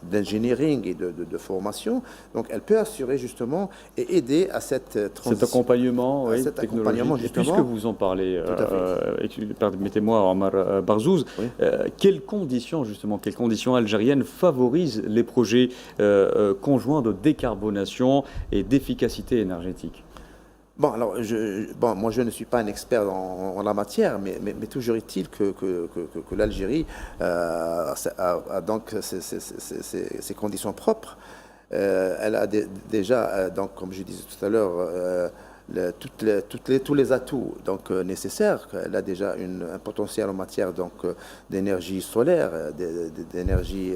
d'engineering et de formation. Donc, elle peut assurer justement et aider à cette transition. Cet accompagnement, oui, technologique. Et puisque vous en parlez, permettez-moi, Omar Barzouz, oui. Quelles conditions algériennes favorisent les projets conjoints de décarbonation et d'efficacité énergétique? Moi je ne suis pas un expert en la matière, mais toujours est-il que l'Algérie a donc ses conditions propres. Elle a déjà, comme je disais tout à l'heure, tous les atouts nécessaires. Elle a déjà un potentiel en matière d'énergie solaire, d'énergie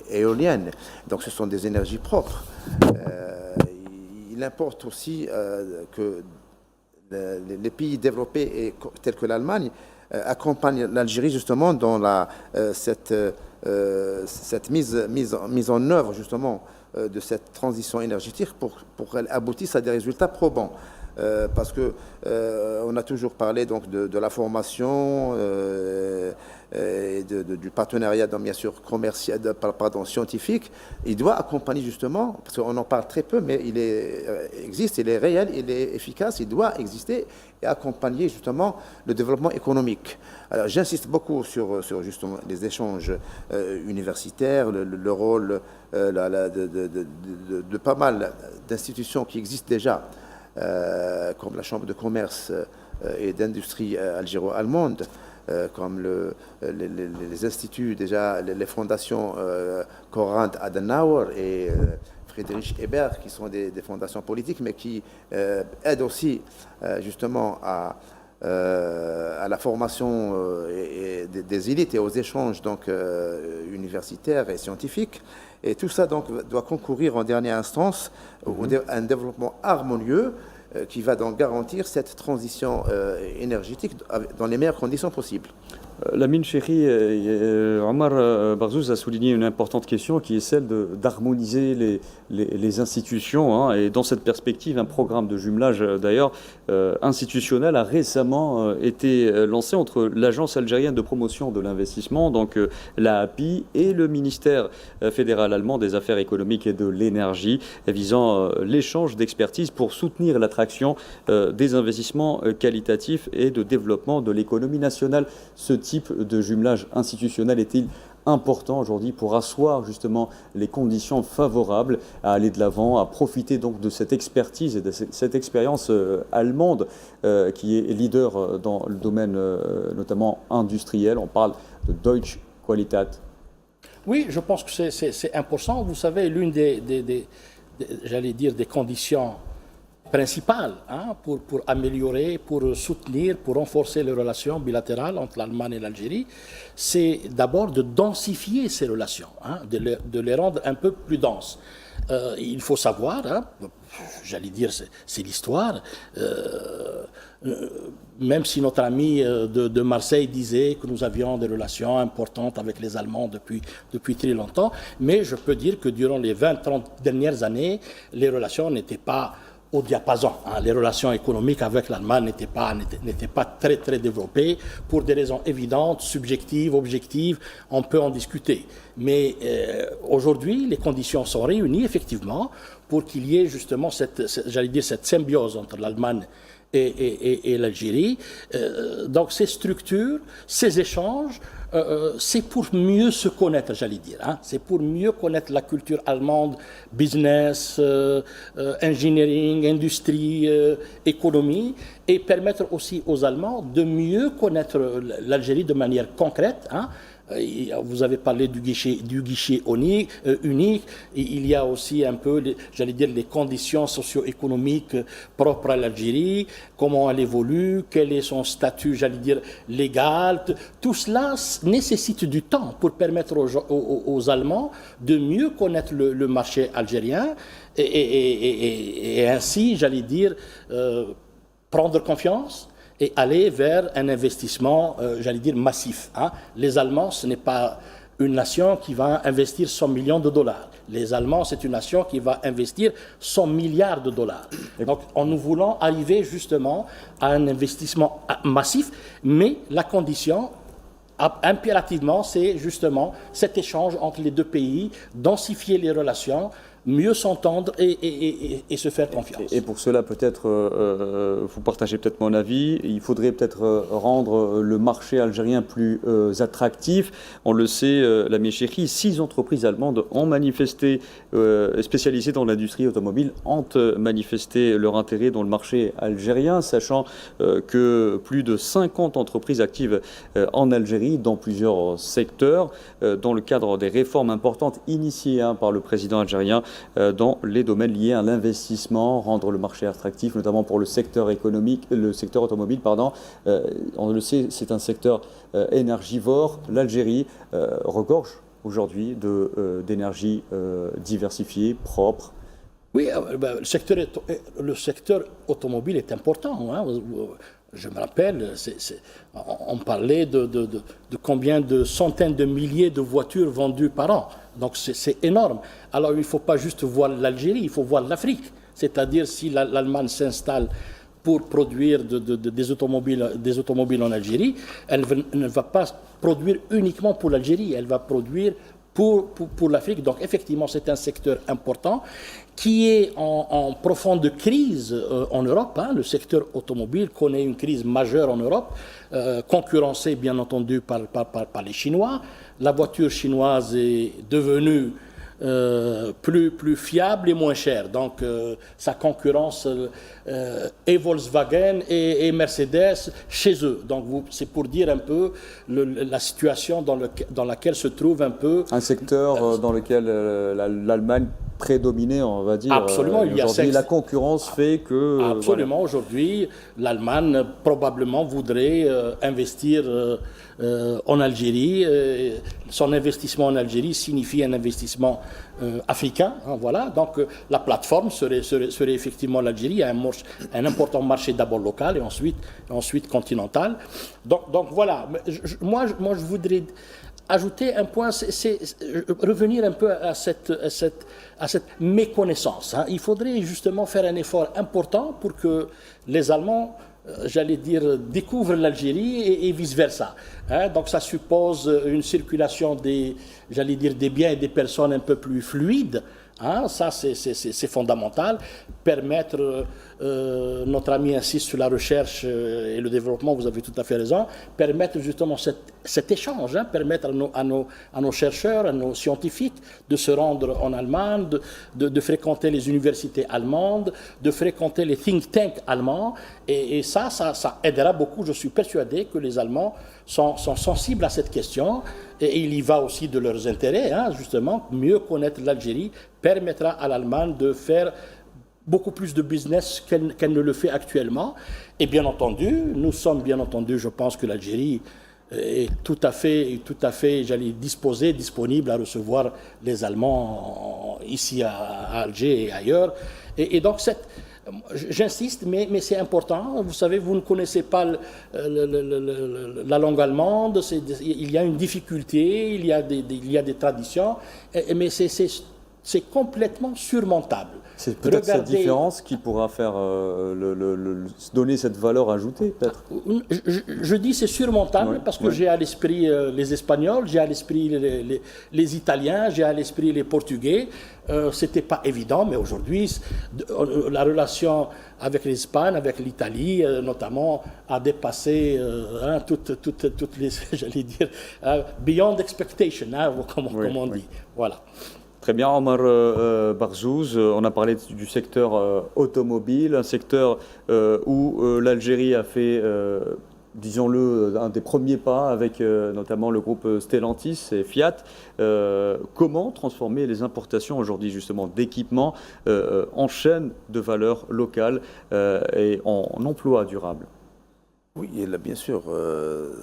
éolienne. Donc ce sont des énergies propres. Il importe aussi que les pays développés tels que l'Allemagne accompagne l'Algérie justement dans cette mise en œuvre justement de cette transition énergétique pour qu'elle aboutisse à des résultats probants. Parce que on a toujours parlé donc de la formation et du partenariat, donc, bien sûr commercial, scientifique. Il doit accompagner justement, parce qu'on en parle très peu, mais il existe, il est réel, il est efficace, il doit exister et accompagner justement le développement économique. Alors j'insiste beaucoup sur justement les échanges universitaires, le rôle de pas mal d'institutions qui existent déjà. Comme la Chambre de commerce et d'industrie algéro-allemande, comme les instituts, déjà les fondations Konrad Adenauer et Friedrich Ebert, qui sont des fondations politiques, mais qui aident aussi justement à la formation des élites et aux échanges donc, universitaires et scientifiques. Et tout ça donc, doit concourir en dernière instance à un développement harmonieux qui va donc garantir cette transition énergétique dans les meilleures conditions possibles. Lamine Chéri, Omar Barzouz a souligné une importante question qui est celle d'harmoniser les institutions. Hein, et dans cette perspective, un programme de jumelage d'ailleurs institutionnel a récemment été lancé entre l'Agence algérienne de promotion de l'investissement, donc la API, et le ministère fédéral allemand des affaires économiques et de l'énergie, visant l'échange d'expertise pour soutenir l'attraction des investissements qualitatifs et de développement de l'économie nationale. Ce type de jumelage institutionnel est-il important aujourd'hui pour asseoir justement les conditions favorables à aller de l'avant, à profiter donc de cette expertise et de cette expérience allemande qui est leader dans le domaine notamment industriel. On parle de Deutsche Qualität. Oui, je pense que c'est important. Vous savez, l'une j'allais dire, des conditions principale pour améliorer, pour soutenir, pour renforcer les relations bilatérales entre l'Allemagne et l'Algérie, c'est d'abord de densifier ces relations, de les rendre un peu plus denses. Il faut savoir, j'allais dire, c'est l'histoire, même si notre ami de Marseille disait que nous avions des relations importantes avec les Allemands depuis très longtemps, mais je peux dire que durant les 20-30 dernières années, les relations n'étaient pas au diapason. Les relations économiques avec l'Allemagne n'étaient pas très très développées pour des raisons évidentes, subjectives, objectives, on peut en discuter. Mais aujourd'hui, les conditions sont réunies effectivement pour qu'il y ait justement cette symbiose entre l'Allemagne et l'Algérie. Donc ces structures, ces échanges, c'est pour mieux se connaître, j'allais dire. C'est pour mieux connaître la culture allemande, business, engineering, industrie, économie, et permettre aussi aux Allemands de mieux connaître l'Algérie de manière concrète. Vous avez parlé du guichet unique. Il y a aussi un peu, j'allais dire, les conditions socio-économiques propres à l'Algérie, comment elle évolue, quel est son statut, j'allais dire, légal. Tout cela nécessite du temps pour permettre aux Allemands de mieux connaître le marché algérien et ainsi, j'allais dire, prendre confiance et aller vers un investissement, j'allais dire, massif. Les Allemands, ce n'est pas une nation qui va investir 100 millions de dollars. Les Allemands, c'est une nation qui va investir 100 milliards de dollars. Donc, nous voulons arriver justement à un investissement massif, mais la condition, impérativement, c'est justement cet échange entre les deux pays, densifier les relations, mieux s'entendre et se faire confiance. Et pour cela, peut-être, vous partagez peut-être mon avis, il faudrait peut-être rendre le marché algérien plus attractif. On le sait, Lamine Chéri, 6 entreprises allemandes ont manifesté, spécialisées dans l'industrie automobile, ont manifesté leur intérêt dans le marché algérien, sachant que plus de 50 entreprises actives en Algérie, dans plusieurs secteurs, dans le cadre des réformes importantes initiées par le président algérien, dans les domaines liés à l'investissement, rendre le marché attractif, notamment pour le secteur économique, le secteur automobile, pardon. On le sait, c'est un secteur énergivore. L'Algérie regorge aujourd'hui d'énergie diversifiée, propre. Oui, le secteur automobile est important. Je me rappelle, on parlait de combien de centaines de milliers de voitures vendues par an. Donc c'est énorme. Alors il ne faut pas juste voir l'Algérie, il faut voir l'Afrique. C'est-à-dire si l'Allemagne s'installe pour produire des automobiles en Algérie, elle ne va pas produire uniquement pour l'Algérie, elle va produire pour l'Afrique. Donc effectivement, c'est un secteur important qui est en profonde crise en Europe. Le secteur automobile connaît une crise majeure en Europe, concurrencée bien entendu par les Chinois. La voiture chinoise est devenue plus fiable et moins chère. Donc, ça concurrence et Volkswagen et Mercedes chez eux. Donc, c'est pour dire un peu la situation dans laquelle se trouve un peu... Un secteur dans lequel l'Allemagne prédominait, on va dire. Absolument. Aujourd'hui, la concurrence fait que... Absolument. Voilà. Aujourd'hui, l'Allemagne probablement voudrait investir en Algérie. Son investissement en Algérie signifie un investissement africain. Voilà. Donc, la plateforme serait effectivement l'Algérie, un important marché d'abord local et ensuite continental. Donc voilà. Moi, je voudrais ajouter un point, c'est revenir un peu à cette méconnaissance. Il faudrait justement faire un effort important pour que les Allemands, j'allais dire, découvrent l'Algérie et vice-versa. Donc ça suppose une circulation des biens et des personnes un peu plus fluide. Ça, c'est fondamental. Permettre, notre ami insiste sur la recherche et le développement, vous avez tout à fait raison, permettre justement cet échange, permettre à nos chercheurs, à nos scientifiques de se rendre en Allemagne, de fréquenter les universités allemandes, de fréquenter les think tanks allemands, et ça aidera beaucoup. Je suis persuadé que les Allemands sont sensibles à cette question, et il y va aussi de leurs intérêts, justement. Mieux connaître l'Algérie permettra à l'Allemagne de faire beaucoup plus de business qu'elle ne le fait actuellement. Et bien entendu, je pense que l'Algérie est tout à fait, disponible à recevoir les Allemands ici à Alger et ailleurs. Et donc, j'insiste, mais c'est important. Vous savez, vous ne connaissez pas la langue allemande. Il y a une difficulté, il y a des traditions, mais c'est complètement surmontable. C'est peut-être cette différence qui pourra faire donner cette valeur ajoutée, peut-être. Je dis c'est surmontable parce que j'ai à l'esprit les Espagnols, j'ai à l'esprit les Italiens, j'ai à l'esprit les Portugais. C'était pas évident, mais aujourd'hui, la relation avec l'Espagne, avec l'Italie, notamment, a dépassé toutes les, j'allais dire, beyond expectation, comme on dit. Voilà. Très bien, Omar Barzouz, on a parlé du secteur automobile, un secteur où l'Algérie a fait, disons-le, un des premiers pas avec notamment le groupe Stellantis et Fiat. Comment transformer les importations aujourd'hui justement d'équipements en chaîne de valeur locale et en emploi durable? Oui, bien sûr,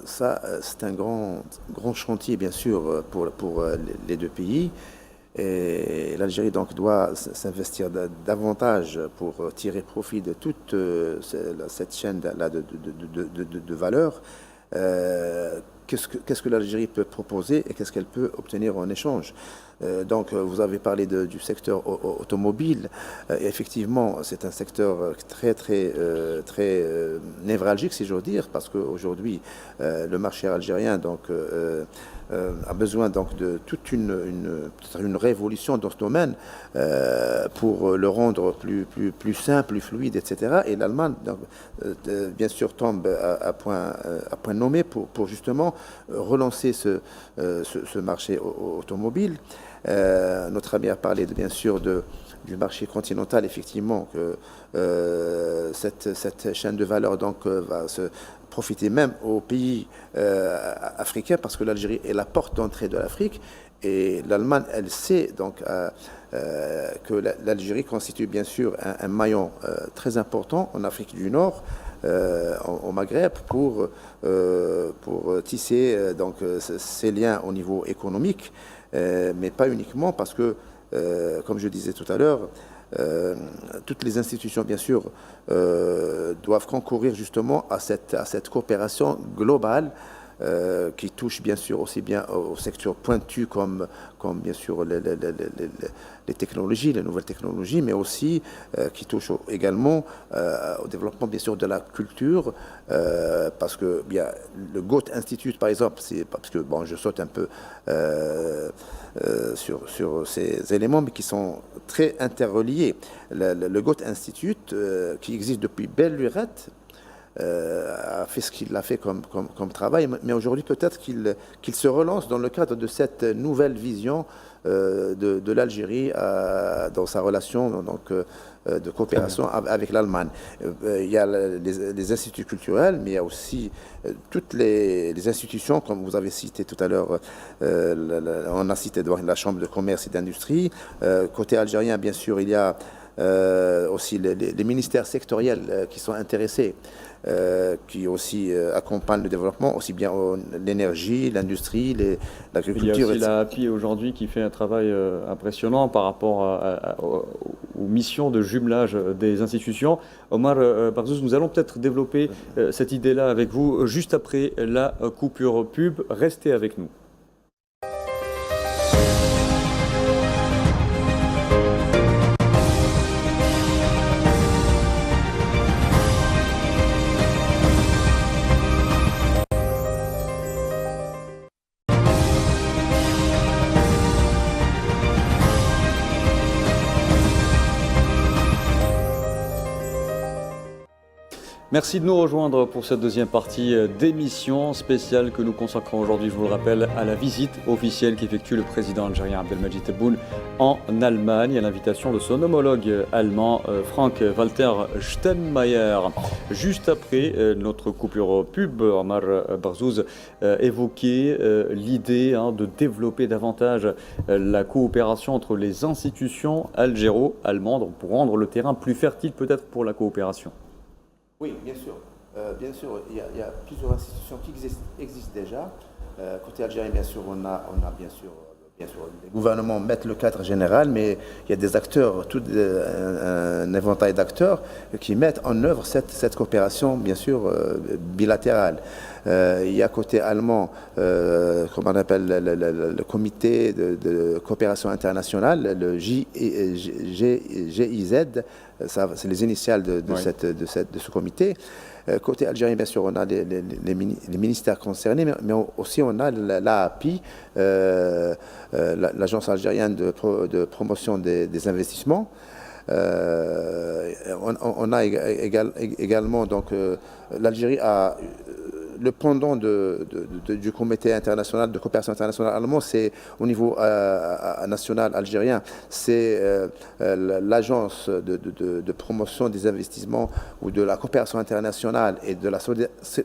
ça c'est un grand chantier bien sûr pour les deux pays. Et l'Algérie donc doit s'investir davantage pour tirer profit de toute cette chaîne-là de valeur. Qu'est-ce que l'Algérie peut proposer et qu'est-ce qu'elle peut obtenir en échange? Donc, vous avez parlé du secteur automobile. Effectivement, c'est un secteur très névralgique, si j'ose dire, parce qu'aujourd'hui, le marché algérien a besoin donc de toute une révolution dans ce domaine pour le rendre plus simple, plus fluide, etc. Et l'Allemagne, bien sûr, tombe à point nommé pour justement relancer ce marché automobile. Notre ami a parlé bien sûr du marché continental, effectivement, que cette chaîne de valeur donc va se profiter même aux pays africains, parce que l'Algérie est la porte d'entrée de l'Afrique, et l'Allemagne, elle sait donc que l'Algérie constitue bien sûr un maillon très important en Afrique du Nord, au Maghreb, pour tisser donc ces liens au niveau économique, mais pas uniquement, parce que, comme je disais tout à l'heure, toutes les institutions, bien sûr, doivent concourir justement à cette coopération globale qui touche bien sûr aussi bien au secteur pointu comme bien sûr les technologies, les nouvelles technologies, mais aussi qui touche également au développement bien sûr de la culture, parce que bien, le Goethe Institute par exemple, c'est parce que bon, je saute un peu sur ces éléments, mais qui sont très interreliés. Le Goethe Institute, qui existe depuis belle lurette, a fait ce qu'il a fait comme travail, mais aujourd'hui peut-être qu'il se relance dans le cadre de cette nouvelle vision de l'Algérie dans sa relation donc, de coopération avec l'Allemagne. Il y a les instituts culturels, mais il y a aussi toutes les institutions, comme vous avez cité tout à l'heure, on a cité la Chambre de commerce et d'industrie. Côté algérien, bien sûr, il y a aussi les ministères sectoriels qui sont intéressés, qui aussi accompagnent le développement, aussi bien l'énergie, l'industrie, l'agriculture. Il y a aussi la API aujourd'hui qui fait un travail impressionnant par rapport aux missions de jumelage des institutions. Omar Barzouz, nous allons peut-être développer cette idée-là avec vous juste après la coupure pub. Restez avec nous. Merci de nous rejoindre pour cette deuxième partie d'émission spéciale que nous consacrons aujourd'hui, je vous le rappelle, à la visite officielle qu'effectue le président algérien Abdelmadjid Tebboune en Allemagne, à l'invitation de son homologue allemand Frank-Walter Steinmeier. Juste après notre coupure pub, Omar Barzouz évoquait l'idée de développer davantage la coopération entre les institutions algéro-allemandes pour rendre le terrain plus fertile peut-être pour la coopération. Oui, bien sûr. Bien sûr, il y a plusieurs institutions qui existent déjà. Côté algérien, bien sûr, on a bien sûr, les gouvernements mettent le cadre général, mais il y a des acteurs, tout un éventail d'acteurs qui mettent en œuvre cette coopération, bien sûr, bilatérale. Il y a côté allemand, comme on appelle le comité de coopération internationale, le GIZ, c'est les initiales de ce comité. Côté algérien, bien sûr, on a les ministères concernés, mais aussi on a l'AAPI, l'Agence algérienne de promotion des investissements. On a également, donc, l'Algérie a le pendant du comité international de coopération internationale allemand, c'est au niveau national algérien, c'est l'agence de promotion des investissements ou de la coopération internationale et de la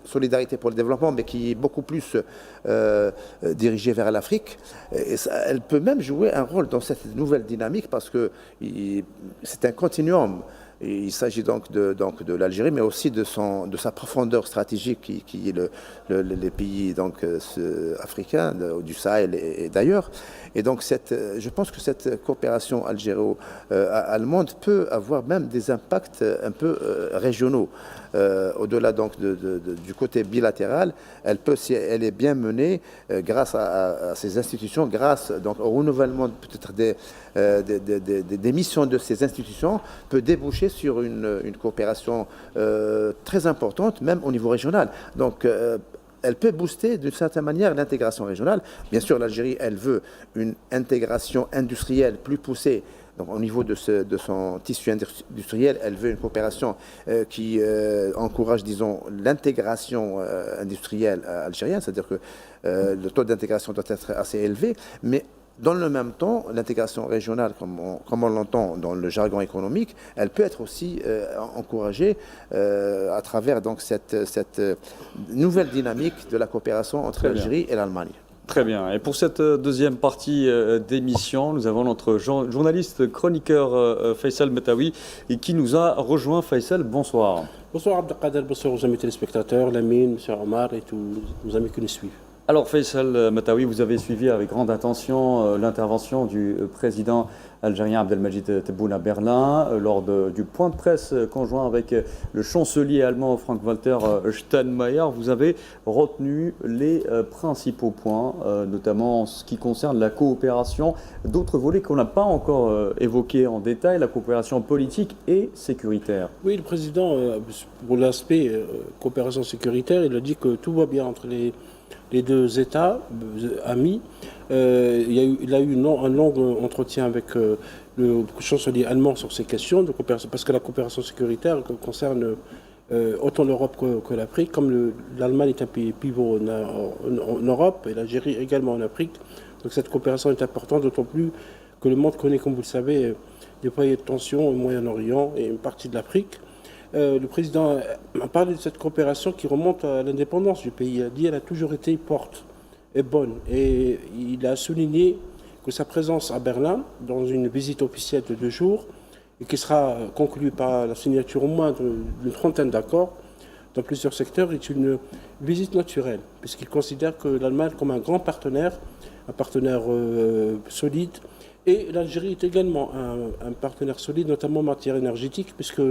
solidarité pour le développement, mais qui est beaucoup plus dirigée vers l'Afrique. Et elle peut même jouer un rôle dans cette nouvelle dynamique parce que c'est un continuum. Il s'agit donc de l'Algérie, mais aussi de sa profondeur stratégique qui est les pays donc, africains, du Sahel et d'ailleurs. Et donc je pense que cette coopération algéro-allemande peut avoir même des impacts un peu régionaux. Au-delà donc du côté bilatéral, si elle est bien menée grâce à ces institutions, grâce donc au renouvellement peut-être des missions de ces institutions, peut déboucher sur une coopération très importante, même au niveau régional. Donc, elle peut booster d'une certaine manière l'intégration régionale. Bien sûr, l'Algérie, elle veut une intégration industrielle plus poussée. Donc, au niveau de son tissu industriel, elle veut une coopération qui encourage, disons, l'intégration industrielle algérienne, c'est-à-dire que le taux d'intégration doit être assez élevé, mais dans le même temps, l'intégration régionale, comme on l'entend dans le jargon économique, elle peut être aussi encouragée à travers donc, cette nouvelle dynamique de la coopération entre l'Algérie et l'Allemagne. Très bien. Et pour cette deuxième partie d'émission, nous avons notre journaliste chroniqueur Faisal Metaoui qui nous a rejoint. Faisal, bonsoir. Bonsoir Abdelkader, bonsoir aux amis téléspectateurs, Lamine, M. Omar et tous nos amis qui nous suivent. Alors Faisal Metaoui, vous avez suivi avec grande attention l'intervention du président algérien Abdelmajid Tebboune à Berlin, lors du point de presse conjoint avec le chancelier allemand Frank-Walter Steinmeier. Vous avez retenu les principaux points, notamment en ce qui concerne la coopération, d'autres volets qu'on n'a pas encore évoqués en détail, la coopération politique et sécuritaire. Oui, le président, pour l'aspect coopération sécuritaire, il a dit que tout va bien entre les deux États amis. Il a eu un long entretien avec le chancelier allemand sur ces questions de coopération, parce que la coopération sécuritaire concerne autant l'Europe que l'Afrique. Comme l'Allemagne est un pays pivot en Europe et l'Algérie également en Afrique, donc cette coopération est importante, d'autant plus que le monde connaît, comme vous le savez, des foyers de tension au Moyen-Orient et une partie de l'Afrique. Le président a parlé de cette coopération qui remonte à l'indépendance du pays. Il a dit qu'elle a toujours été forte et bonne. Et il a souligné que sa présence à Berlin, dans une visite officielle de 2 jours, et qui sera conclue par la signature au moins d'une trentaine d'accords dans plusieurs secteurs, est une visite naturelle, puisqu'il considère que l'Allemagne comme un grand partenaire, un partenaire solide, et l'Algérie est également un partenaire solide, notamment en matière énergétique, puisque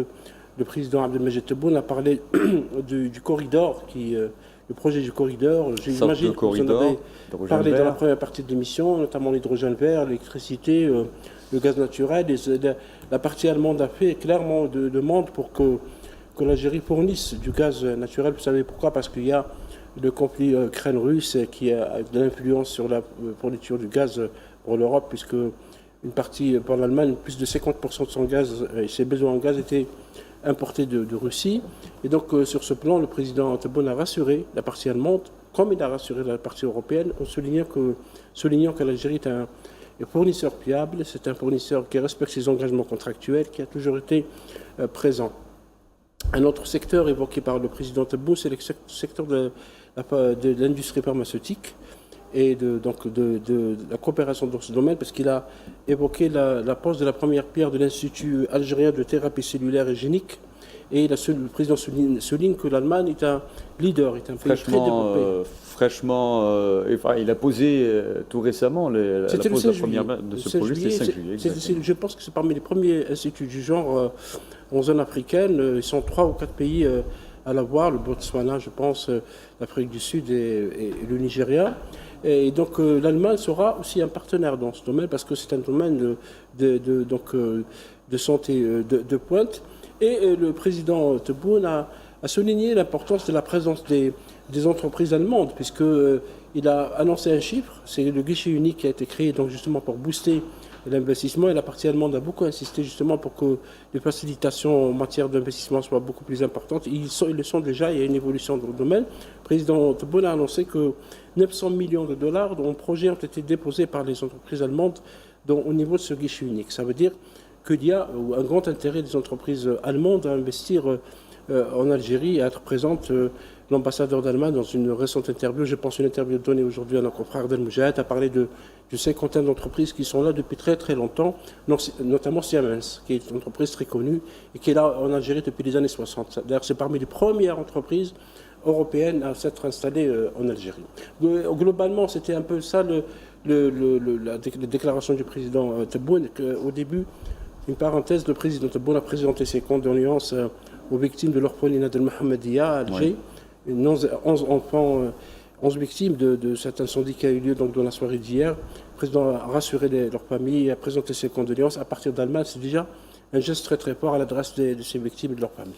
le président Abdelmajid Tebboune a parlé du corridor, le projet du corridor. J'imagine que vous en avez parlé dans la première partie de l'émission, notamment l'hydrogène vert, l'électricité, le gaz naturel. La partie allemande a fait clairement demande pour que l'Algérie fournisse du gaz naturel. Vous savez pourquoi? Parce qu'il y a le conflit Ukraine-Russe qui a de l'influence sur la fourniture du gaz pour l'Europe, puisque une partie pour l'Allemagne, plus de 50% de son gaz et ses besoins en gaz étaient importés de Russie. Et donc sur ce plan, le président Tebboune a rassuré la partie allemande, comme il a rassuré la partie européenne, en soulignant que l'Algérie est un fournisseur fiable, c'est un fournisseur qui respecte ses engagements contractuels, qui a toujours été présent. Un autre secteur évoqué par le président Tebboune, c'est le secteur de l'industrie pharmaceutique et de la coopération dans ce domaine, parce qu'il a évoqué la pose de la première pierre de l'Institut algérien de thérapie cellulaire et génique. Et le président souligne que l'Allemagne est un leader, est un pays très développé. Il a posé tout récemment la pose de la première de ce projet, c'était 5 juillet. Je pense que c'est parmi les premiers instituts du genre en zone africaine. Ils sont 3 ou 4 pays à l'avoir, le Botswana, je pense, l'Afrique du Sud et le Nigeria. Et donc l'Allemagne sera aussi un partenaire dans ce domaine, parce que c'est un domaine de santé de pointe. Et le président Tebboune a souligné l'importance de la présence des entreprises allemandes, puisqu'il a annoncé un chiffre, c'est le guichet unique qui a été créé donc justement pour booster l'investissement, et la partie allemande a beaucoup insisté justement pour que les facilitations en matière d'investissement soient beaucoup plus importantes. Ils le sont déjà, il y a une évolution dans le domaine. Le président Tebboune a annoncé que 900 millions de dollars de projets ont été déposés par les entreprises allemandes au niveau de ce guichet unique. Ça veut dire qu'il y a un grand intérêt des entreprises allemandes à investir en Algérie et à être présentes. L'ambassadeur d'Allemagne, dans une récente interview, je pense une interview donnée aujourd'hui à notre confrère Del Moujahid, a parlé d'une cinquantaine d'entreprises qui sont là depuis très très longtemps, notamment Siemens, qui est une entreprise très connue et qui est là en Algérie depuis les années 60. D'ailleurs, c'est parmi les premières entreprises européennes à s'être installées en Algérie. Globalement, c'était un peu ça la déclaration du président Tebboune. Au début, une parenthèse, le président Tebboune a présenté ses condoléances aux victimes de l'orphelinat de Mohammedia à Alger. Oui. 11 victimes de cet incendie qui a eu lieu donc, dans la soirée d'hier. Le président a rassuré leurs familles et a présenté ses condoléances. À partir d'Allemagne, c'est déjà un geste très très fort à l'adresse de ces victimes et de leurs familles.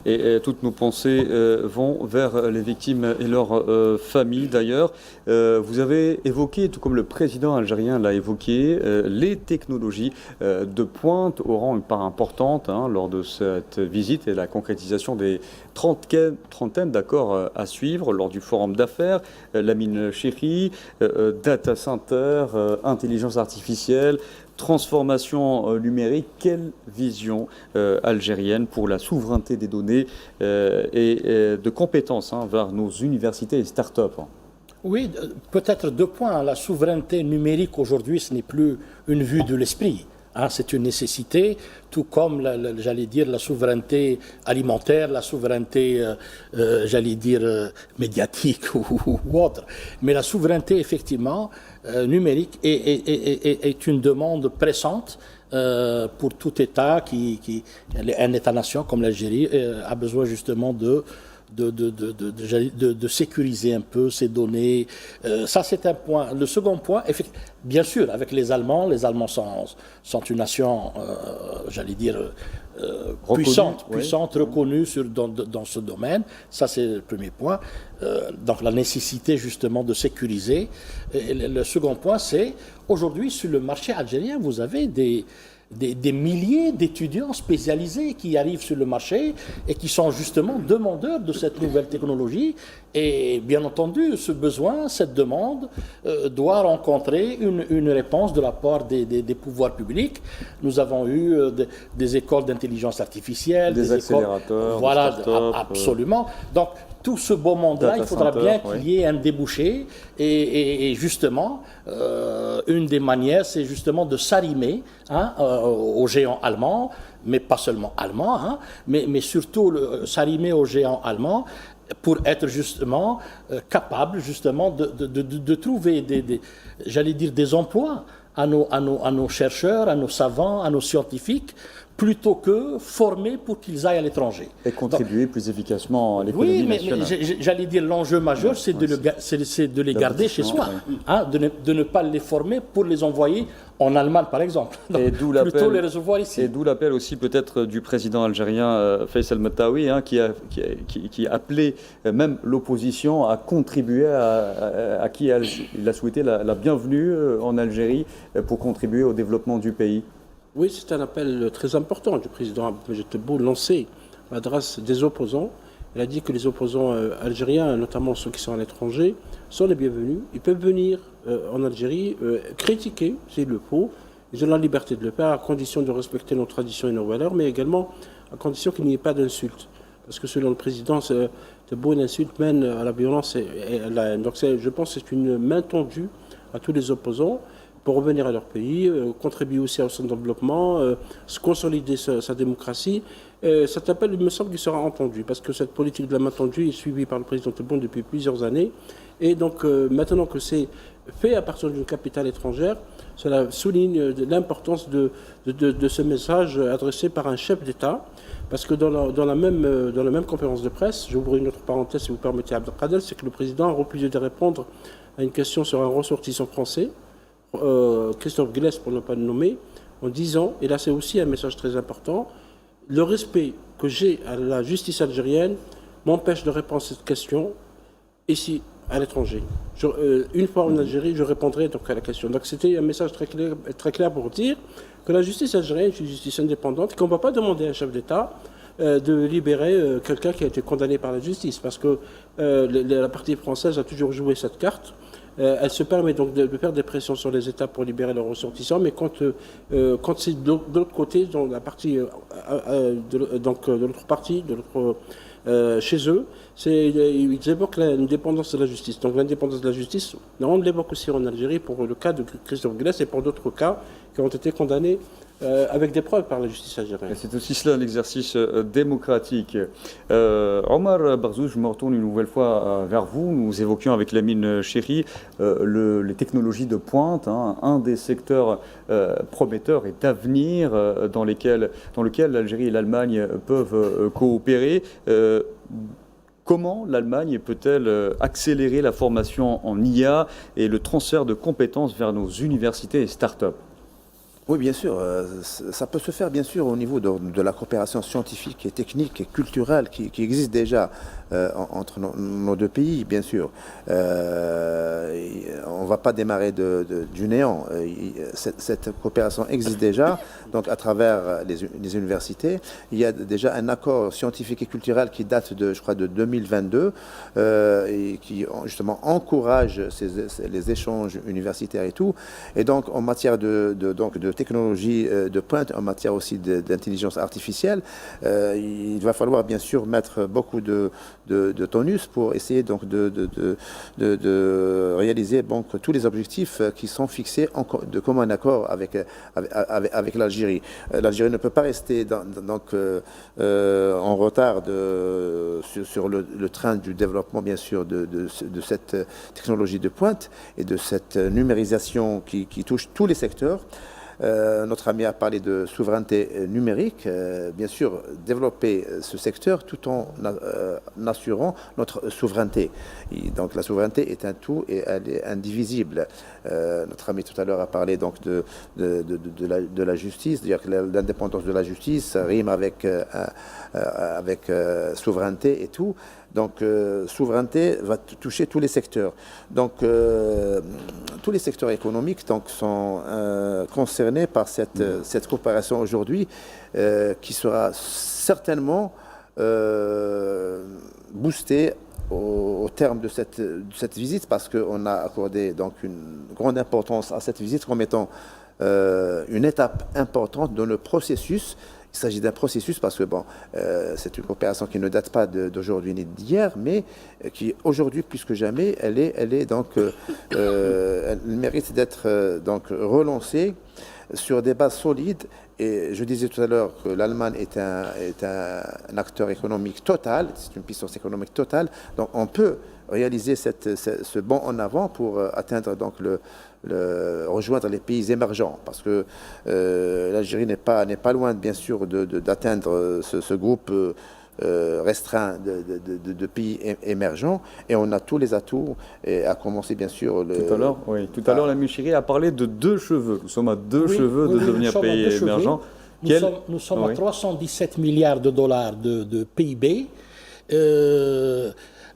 Et toutes nos pensées vont vers les victimes et leurs familles d'ailleurs. Vous avez évoqué, tout comme le président algérien l'a évoqué, les technologies de pointe auront une part importante lors de cette visite et la concrétisation des trentaines d'accords à suivre lors du forum d'affaires, Lamine Cheri, data center, intelligence artificielle, transformation numérique. Quelle vision algérienne pour la souveraineté des données et de compétences vers nos universités et start-up? Oui, peut-être 2 points. La souveraineté numérique aujourd'hui, ce n'est plus une vue de l'esprit. C'est une nécessité, tout comme, j'allais dire, la souveraineté alimentaire, la souveraineté, j'allais dire, médiatique ou autre. Mais la souveraineté, effectivement, numérique est une demande pressante pour tout État un État-nation comme l'Algérie a besoin justement de sécuriser un peu ces données. Ça, c'est un point. Le second point, bien sûr, avec les Allemands sont une nation, j'allais dire, puissante, reconnue dans ce domaine. Ça, c'est le premier point. Donc, la nécessité, justement, de sécuriser. Et le second point, c'est, aujourd'hui, sur le marché algérien, vous avez des milliers d'étudiants spécialisés qui arrivent sur le marché et qui sont justement demandeurs de cette nouvelle technologie. Et bien entendu, ce besoin, cette demande doit rencontrer une réponse de la part des pouvoirs publics. Nous avons eu des écoles d'intelligence artificielle, des accélérateurs, voilà, absolument. Donc, tout ce beau monde-là, il faudra bien qu'il y ait un débouché. Et justement, une des manières, c'est justement de s'arrimer aux géants allemands, mais pas seulement allemands, mais surtout s'arrimer aux géants allemands pour être justement capable justement de trouver j'allais dire des emplois à nos chercheurs, à nos savants, à nos scientifiques, plutôt que former pour qu'ils aillent à l'étranger. Et contribuer plus efficacement à l'économie nationale. Mais j'allais dire l'enjeu majeur, c'est de les garder chez soi, de ne pas les former pour les envoyer en Allemagne, par exemple. Donc, et d'où plutôt les recevoir ici. Et d'où l'appel aussi peut-être du président algérien Faisal Mettaoui, qui a appelé même l'opposition à contribuer, à qui il a souhaité la bienvenue en Algérie pour contribuer au développement du pays. Oui, c'est un appel très important du président Abdelmadjid Tebboune lancé à l'adresse des opposants. Il a dit que les opposants algériens, notamment ceux qui sont à l'étranger, sont les bienvenus. Ils peuvent venir en Algérie critiquer s'il le faut. Ils ont la liberté de le faire à condition de respecter nos traditions et nos valeurs, mais également à condition qu'il n'y ait pas d'insultes. Parce que selon le président, Tebboune, l'insulte mène à la violence et à la haine. Donc je pense que c'est une main tendue à tous les opposants pour revenir à leur pays, contribuer aussi à son développement, se consolider sa démocratie. Cet appel, il me semble qu'il sera entendu, parce que cette politique de la main tendue est suivie par le président Tebboune depuis plusieurs années. Et donc, maintenant que c'est fait à partir d'une capitale étrangère, cela souligne l'importance de ce message adressé par un chef d'État, parce que dans la même conférence de presse, j'ouvre une autre parenthèse si vous permettez, Abdelkader, c'est que le président a refusé de répondre à une question sur un ressortissant français, Christophe Guilès, pour ne pas le nommer, en disant, et là c'est aussi un message très important, le respect que j'ai à la justice algérienne m'empêche de répondre à cette question ici, à l'étranger. Une fois en Algérie, je répondrai donc à la question. Donc c'était un message très clair pour dire que la justice algérienne est une justice indépendante et qu'on ne va pas demander à un chef d'État de libérer quelqu'un qui a été condamné par la justice, parce que la partie française a toujours joué cette carte. Elle se permet donc de faire des pressions sur les États pour libérer leurs ressortissants, mais quand c'est de l'autre côté, dans la partie, de l'autre partie, chez eux, ils évoquent l'indépendance de la justice. Donc l'indépendance de la justice, on l'évoque aussi en Algérie pour le cas de Christophe Guilès et pour d'autres cas qui ont été condamnés avec des preuves par la justice algérienne. Et c'est aussi cela l'exercice démocratique. Omar Barzouch, je me retourne une nouvelle fois vers vous. Nous évoquions avec Lamine Chéri les technologies de pointe, un des secteurs prometteurs et d'avenir dans lequel l'Algérie et l'Allemagne peuvent coopérer. Comment l'Allemagne peut-elle accélérer la formation en IA et le transfert de compétences vers nos universités et start-up ? Oui, bien sûr. Ça peut se faire, bien sûr, au niveau de la coopération scientifique et technique et culturelle qui existe déjà entre nos deux pays, bien sûr. On ne va pas démarrer du néant. Cette coopération existe déjà, donc à travers les universités. Il y a déjà un accord scientifique et culturel qui date je crois, de 2022 et qui, justement, encourage les échanges universitaires et tout. Et donc, en matière de technologies de pointe, en matière aussi d'intelligence artificielle. Il va falloir bien sûr mettre beaucoup de tonus pour essayer donc de réaliser donc tous les objectifs qui sont fixés de commun accord avec l'Algérie. L'Algérie ne peut pas rester en retard sur le train du développement bien sûr de cette technologie de pointe et de cette numérisation qui touche tous les secteurs. Notre ami a parlé de souveraineté numérique. Bien sûr, développer ce secteur tout en assurant notre souveraineté. Donc la souveraineté est un tout et elle est indivisible. Notre ami tout à l'heure a parlé donc de la justice, c'est-à-dire que l'indépendance de la justice rime avec souveraineté et tout. Donc, souveraineté va toucher tous les secteurs. Donc, tous les secteurs économiques donc, sont concernés par cette coopération aujourd'hui qui sera certainement boostée au terme de cette visite parce qu'on a accordé donc, une grande importance à cette visite comme étant une étape importante dans le processus. Il s'agit d'un processus parce que c'est une coopération qui ne date pas d'aujourd'hui ni d'hier, mais qui aujourd'hui plus que jamais, elle mérite d'être donc relancée sur des bases solides. Et je disais tout à l'heure que l'Allemagne est un acteur économique total, c'est une puissance économique totale. Donc on peut réaliser ce bond en avant pour atteindre donc rejoindre les pays émergents, parce que l'Algérie n'est pas loin bien sûr d'atteindre ce groupe restreint de pays émergents, et on a tous les atouts, et à commencer bien sûr tout à l'heure l'ami Chiri a parlé de 2 cheveux. Nous sommes à 2 cheveux de devenir pays émergent. Nous sommes à 317 milliards de dollars de PIB.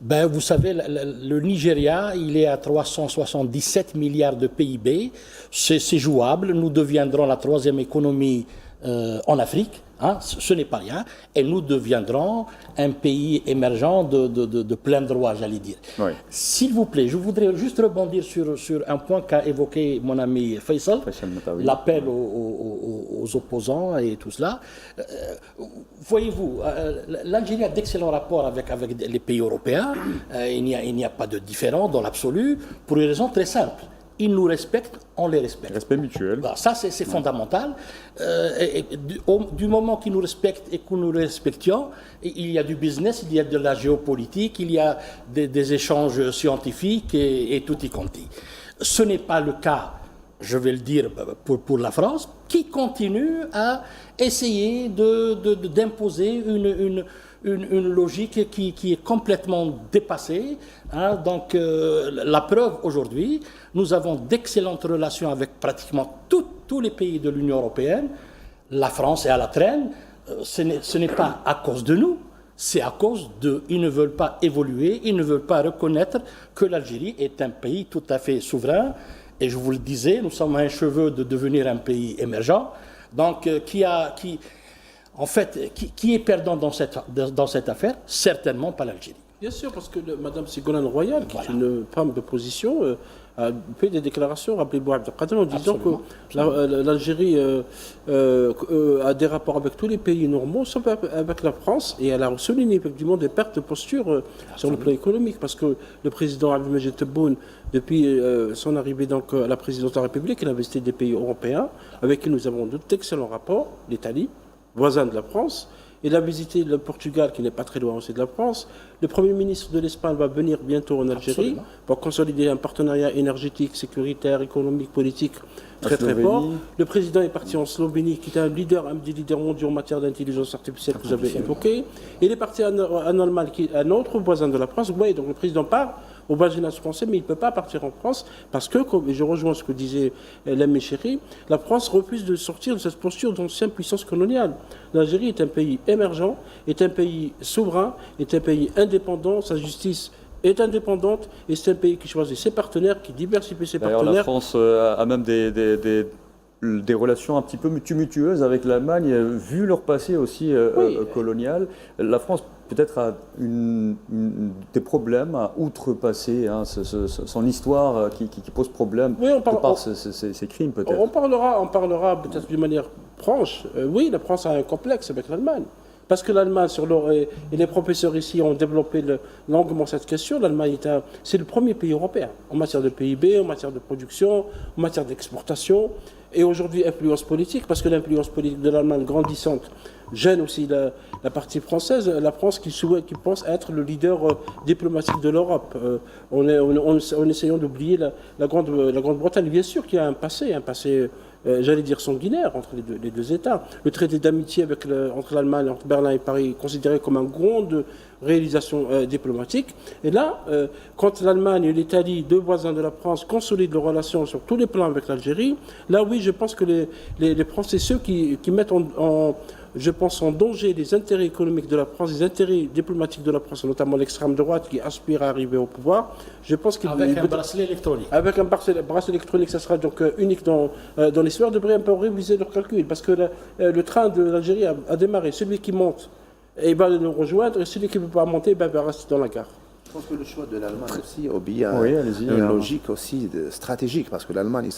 Vous savez, le Nigeria, il est à 377 milliards de PIB. C'est jouable. Nous deviendrons la 3e économie en Afrique. Ce n'est pas rien. Et nous deviendrons un pays émergent de plein droit, j'allais dire. Oui. S'il vous plaît, je voudrais juste rebondir sur un point qu'a évoqué mon ami Faisal, l'appel aux opposants et tout cela. Voyez-vous, l'Algérie a d'excellents rapports avec les pays européens. Il n'y a pas de différence dans l'absolu, pour une raison très simple. Ils nous respectent, on les respecte. Respect mutuel. Alors, ça, c'est fondamental. Du moment qu'ils nous respectent et que nous les respections, il y a du business, il y a de la géopolitique, il y a des échanges scientifiques et tout y compris. Ce n'est pas le cas, je vais le dire, pour la France, qui continue à essayer d'imposer une logique qui est complètement dépassée. Donc, la preuve aujourd'hui, nous avons d'excellentes relations avec pratiquement tous les pays de l'Union européenne. La France est à la traîne. Ce n'est pas à cause de nous, c'est à cause ils ne veulent pas évoluer, ils ne veulent pas reconnaître que l'Algérie est un pays tout à fait souverain. Et je vous le disais, nous sommes à un cheveu de devenir un pays émergent. Donc, qui est perdant dans cette affaire? Certainement pas l'Algérie. Bien sûr, parce que Mme Ségolène Royal, qui est une femme d'opposition, a fait des déclarations, rappelez-vous, en disant que l'Algérie a des rapports avec tous les pays normaux, sauf avec la France, et elle a souligné effectivement des pertes de posture sur le plan économique, parce que le président Abdelmadjid Tebboune, depuis son arrivée donc, à la présidence de la République, il a investi des pays européens, avec qui nous avons d'excellents rapports, l'Italie, voisin de la France. Il a visité le Portugal, qui n'est pas très loin aussi de la France. Le Premier ministre de l'Espagne va venir bientôt en Algérie pour consolider un partenariat énergétique, sécuritaire, économique, politique très fort. Le président est parti en Slovénie, qui est un des leaders mondiaux en matière d'intelligence artificielle que vous avez évoqué. Il est parti en Allemagne, qui est un autre voisin de la France. Vous voyez, donc le président part au voisinage français, mais il ne peut pas partir en France parce que, et je rejoins ce que disait l'ami Chéri, la France refuse de sortir de cette posture d'ancienne puissance coloniale. L'Algérie est un pays émergent, est un pays souverain, est un pays indépendant, sa justice est indépendante, et c'est un pays qui choisit ses partenaires, qui diversifie ses partenaires. La France a même des relations un petit peu tumultueuses avec l'Allemagne, vu leur passé aussi colonial. La France peut-être a des problèmes à outrepasser, hein, son histoire qui pose problème par ces crimes peut-être. On parlera peut-être d'une manière franche. Oui, la France a un complexe avec l'Allemagne. Parce que l'Allemagne, et les professeurs ici ont développé longuement cette question, l'Allemagne c'est le premier pays européen en matière de PIB, en matière de production, en matière d'exportation, et aujourd'hui influence politique, parce que l'influence politique de l'Allemagne grandissante gêne aussi la partie française, la France qui pense être le leader diplomatique de l'Europe, en essayant d'oublier la Grande-Bretagne. Bien sûr qu'il y a un passé j'allais dire sanguinaire entre les deux États. Le traité d'amitié entre l'Allemagne, entre Berlin et Paris est considéré comme une grande réalisation diplomatique. Et là, quand l'Allemagne et l'Italie, deux voisins de la France, consolident leurs relations sur tous les plans avec l'Algérie, là oui, je pense que les Français, ceux qui mettent en danger les intérêts économiques de la France, les intérêts diplomatiques de la France, notamment l'extrême droite qui aspire à arriver au pouvoir, je pense qu'il... Avec un bracelet électronique. Avec un bracelet électronique, ça sera donc unique dans l'histoire, devrait un peu réviser leurs calculs, parce que le train de l'Algérie a démarré. Celui qui monte, il va nous rejoindre, et celui qui ne peut pas monter, va rester dans la gare. Je pense que le choix de l'Allemagne aussi obéit à une logique aussi stratégique, parce que l'Allemagne,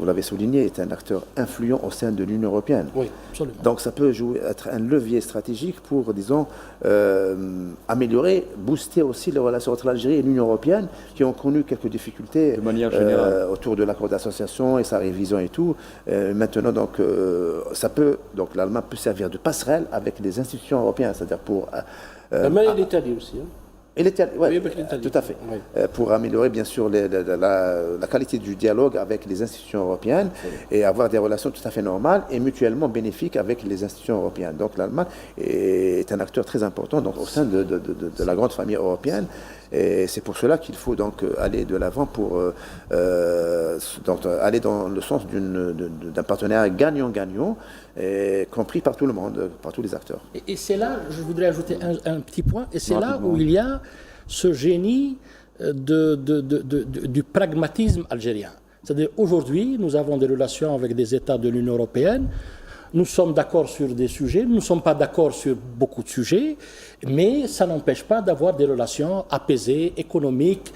vous l'avez souligné, est un acteur influent au sein de l'Union européenne. Oui, absolument. Donc ça peut être un levier stratégique pour, disons, améliorer, booster aussi les relations entre l'Algérie et l'Union européenne, qui ont connu quelques difficultés de manière générale autour de l'accord d'association et sa révision et tout. Maintenant, donc, l'Allemagne peut servir de passerelle avec les institutions européennes, c'est-à-dire pour... L'Allemagne et l'Italie aussi. Hein. Oui, tout à fait. Oui. Pour améliorer, bien sûr, la qualité du dialogue avec les institutions européennes et avoir des relations tout à fait normales et mutuellement bénéfiques avec les institutions européennes. Donc l'Allemagne est un acteur très important au sein de la grande famille européenne. Et c'est pour cela qu'il faut donc aller de l'avant pour aller dans le sens d'un partenariat gagnant-gagnant, compris par tout le monde, par tous les acteurs. Et c'est là, je voudrais ajouter un petit point, et c'est là où il y a ce génie du pragmatisme algérien. C'est-à-dire aujourd'hui, nous avons des relations avec des États de l'Union européenne. Nous sommes d'accord sur des sujets, nous ne sommes pas d'accord sur beaucoup de sujets, mais ça n'empêche pas d'avoir des relations apaisées, économiques.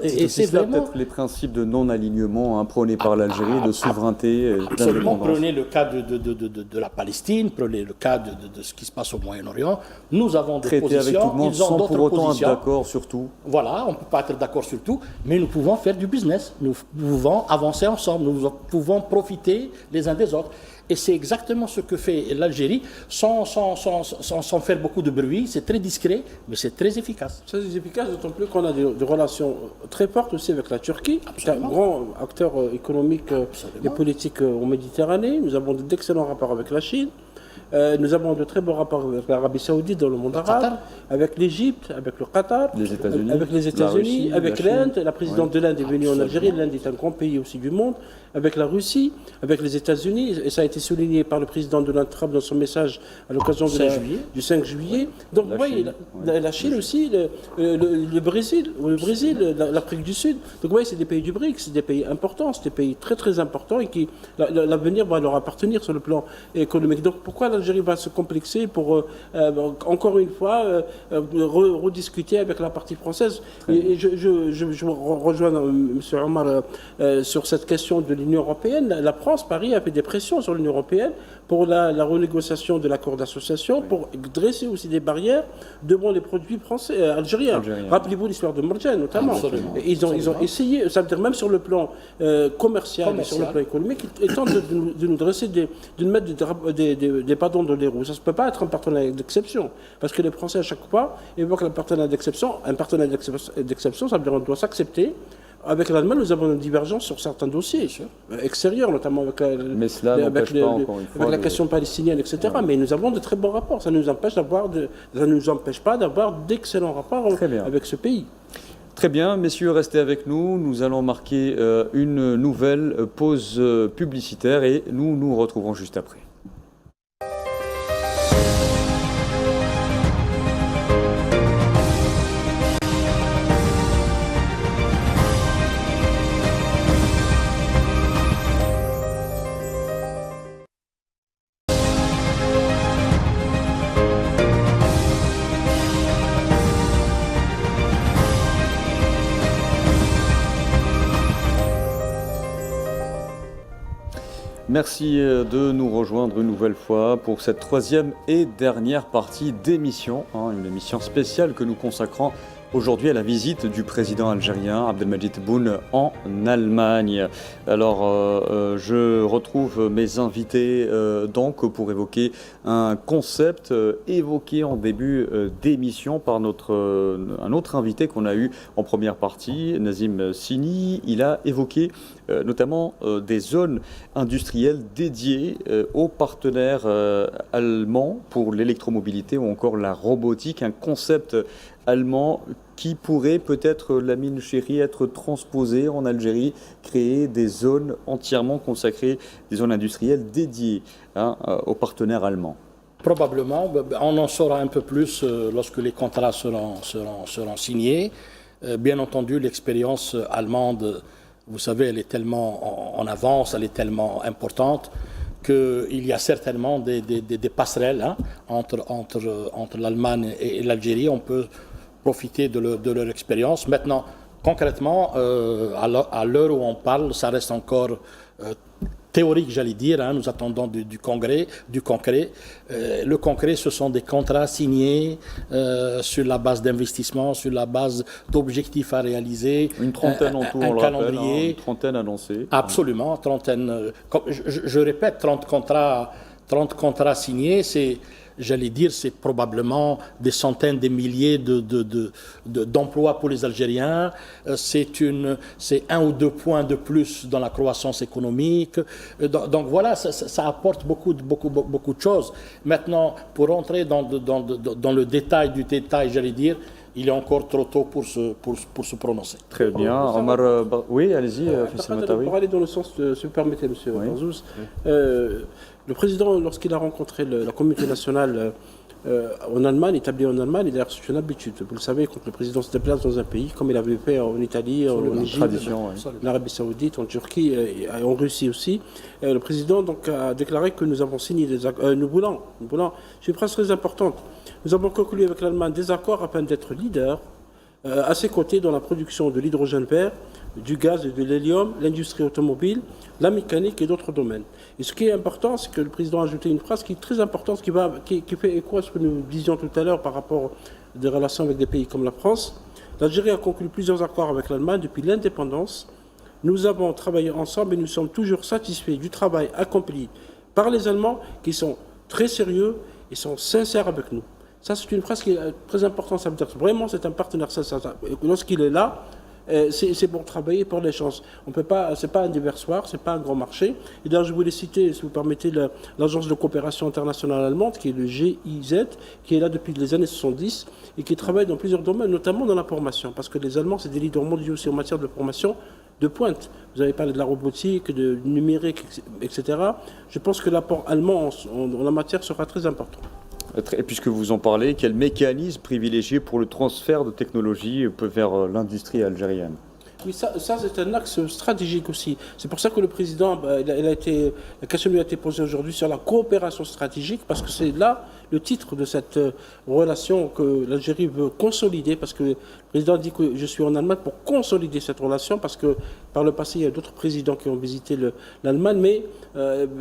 Et c'est vraiment peut-être les principes de non-alignement prônés par l'Algérie, de souveraineté, absolument. Prenez le cas de la Palestine, prenez le cas de ce qui se passe au Moyen-Orient. Nous avons des positions, avec tout le monde, ils ont sans pour autant positions. être d'accord sur tout. Voilà, on ne peut pas être d'accord sur tout, mais nous pouvons faire du business, nous pouvons avancer ensemble, nous pouvons profiter les uns des autres. Et c'est exactement ce que fait l'Algérie, sans faire beaucoup de bruit. C'est très discret, mais c'est très efficace. C'est très efficace, d'autant plus qu'on a des relations très fortes aussi avec la Turquie, qui est un grand acteur économique et politique en Méditerranée. Nous avons d'excellents rapports avec la Chine. Nous avons de très bons rapports avec l'Arabie Saoudite dans le monde arabe, avec l'Égypte, avec le Qatar, avec les États-Unis, avec l'Inde. La présidente de l'Inde est venue en Algérie. L'Inde est un grand pays aussi du monde. Avec la Russie, avec les États-Unis, et ça a été souligné par le président de l'Inde Trump dans son message à l'occasion du 5 juillet. Donc vous voyez, la Chine aussi, le Brésil, l'Afrique du Sud. Donc vous voyez, c'est des pays du BRICS, c'est des pays importants, c'est des pays très très importants et qui l'avenir va leur appartenir sur le plan économique. Donc pourquoi l'Algérie va se complexer pour encore une fois rediscuter avec la partie française? Et je rejoins M. Omar sur cette question de l'Union européenne. La France, Paris, a fait des pressions sur l'Union européenne pour la renégociation de l'accord d'association, pour dresser aussi des barrières devant les produits français, algériens. Rappelez-vous l'histoire de Marjan, notamment. Ils ont essayé, ça veut dire même sur le plan commercial et sur le plan économique, ils tentent de nous dresser, de nous mettre des bâtons dans les roues. Ça ne peut pas être un partenariat d'exception, parce que les Français, à chaque fois, évoquent un partenariat d'exception. Un partenariat d'exception, ça veut dire qu'on doit s'accepter. Avec l'Allemagne, nous avons une divergence sur certains dossiers extérieurs, notamment avec la question palestinienne, etc. Mais nous avons de très bons rapports. Ça ne nous empêche pas d'avoir d'excellents rapports avec ce pays. Très bien, messieurs, restez avec nous. Nous allons marquer une nouvelle pause publicitaire et nous nous retrouvons juste après. Merci de nous rejoindre une nouvelle fois pour cette troisième et dernière partie d'émission, une émission spéciale que nous consacrons aujourd'hui à la visite du président algérien Abdelmadjid Tebboune en Allemagne. Alors, je retrouve mes invités donc pour évoquer un concept évoqué en début d'émission par un autre invité qu'on a eu en première partie, Nazim Sini. Il a évoqué notamment des zones industrielles dédiées aux partenaires allemands pour l'électromobilité ou encore la robotique, un concept allemand qui pourrait peut-être, Lamine Chéri, être transposé en Algérie, créer des zones entièrement consacrées, des zones industrielles dédiées aux partenaires allemands. Probablement, on en saura un peu plus lorsque les contrats seront signés. Bien entendu, l'expérience allemande, vous savez, elle est tellement en avance, elle est tellement importante qu'il y a certainement des passerelles entre l'Allemagne et l'Algérie. On peut profiter de leur expérience. Maintenant, concrètement, à l'heure où on parle, ça reste encore théorique, j'allais dire. Nous attendons du concret. Le concret, ce sont des contrats signés sur la base d'investissements, sur la base d'objectifs à réaliser. Une trentaine en tout, un on le calendrier. rappelle, une trentaine annoncée. Absolument, trentaine. Je répète, 30 contrats signés, j'allais dire, c'est probablement des centaines de milliers d'emplois pour les Algériens. C'est 1 ou 2 points de plus dans la croissance économique. Donc voilà, ça apporte beaucoup de choses. Maintenant, pour rentrer dans le détail du détail, j'allais dire, il est encore trop tôt pour se prononcer. Très bien. Omar, oui, allez-y, Faisal Matawi. Pour aller dans le sens, si vous permettez, M. Marzouz, le président, lorsqu'il a rencontré la communauté nationale en Allemagne, établie en Allemagne, il a reçu une habitude. Vous le savez, quand le président se déplace dans un pays, comme il avait fait en Italie, en Égypte, en Arabie Saoudite, en Turquie et en Russie aussi, le président donc, a déclaré que nous avons signé des accords. Nous voulons, c'est une phrase très importante. Nous avons conclu avec l'Allemagne des accords afin d'être leader à ses côtés dans la production de l'hydrogène vert, du gaz et de l'hélium, l'industrie automobile, la mécanique et d'autres domaines. Et ce qui est important, c'est que le président a ajouté une phrase qui est très importante, qui fait écho à ce que nous disions tout à l'heure par rapport des relations avec des pays comme la France. L'Algérie a conclu plusieurs accords avec l'Allemagne depuis l'indépendance. Nous avons travaillé ensemble et nous sommes toujours satisfaits du travail accompli par les Allemands qui sont très sérieux et sont sincères avec nous. Ça, c'est une phrase qui est très importante. Ça veut dire que vraiment, c'est un partenaire sincère. Lorsqu'il est là, c'est pour travailler pour l'échange. On peut pas, c'est pas un déversoir, c'est pas un grand marché. Et d'ailleurs, je voulais citer, si vous permettez, l'agence de coopération internationale allemande, qui est le GIZ, qui est là depuis les années 70 et qui travaille dans plusieurs domaines, notamment dans la formation, parce que les Allemands, c'est des leaders mondiaux aussi en matière de formation de pointe. Vous avez parlé de la robotique, du numérique, etc. Je pense que l'apport allemand en la matière sera très important. Et puisque vous en parlez, quel mécanisme privilégié pour le transfert de technologie vers l'industrie algérienne ? Oui, ça c'est un axe stratégique aussi. C'est pour ça que le président, la question lui a été posée aujourd'hui sur la coopération stratégique, parce que c'est là le titre de cette relation que l'Algérie veut consolider, parce que le président dit que je suis en Allemagne pour consolider cette relation, parce que par le passé, il y a d'autres présidents qui ont visité l'Allemagne, mais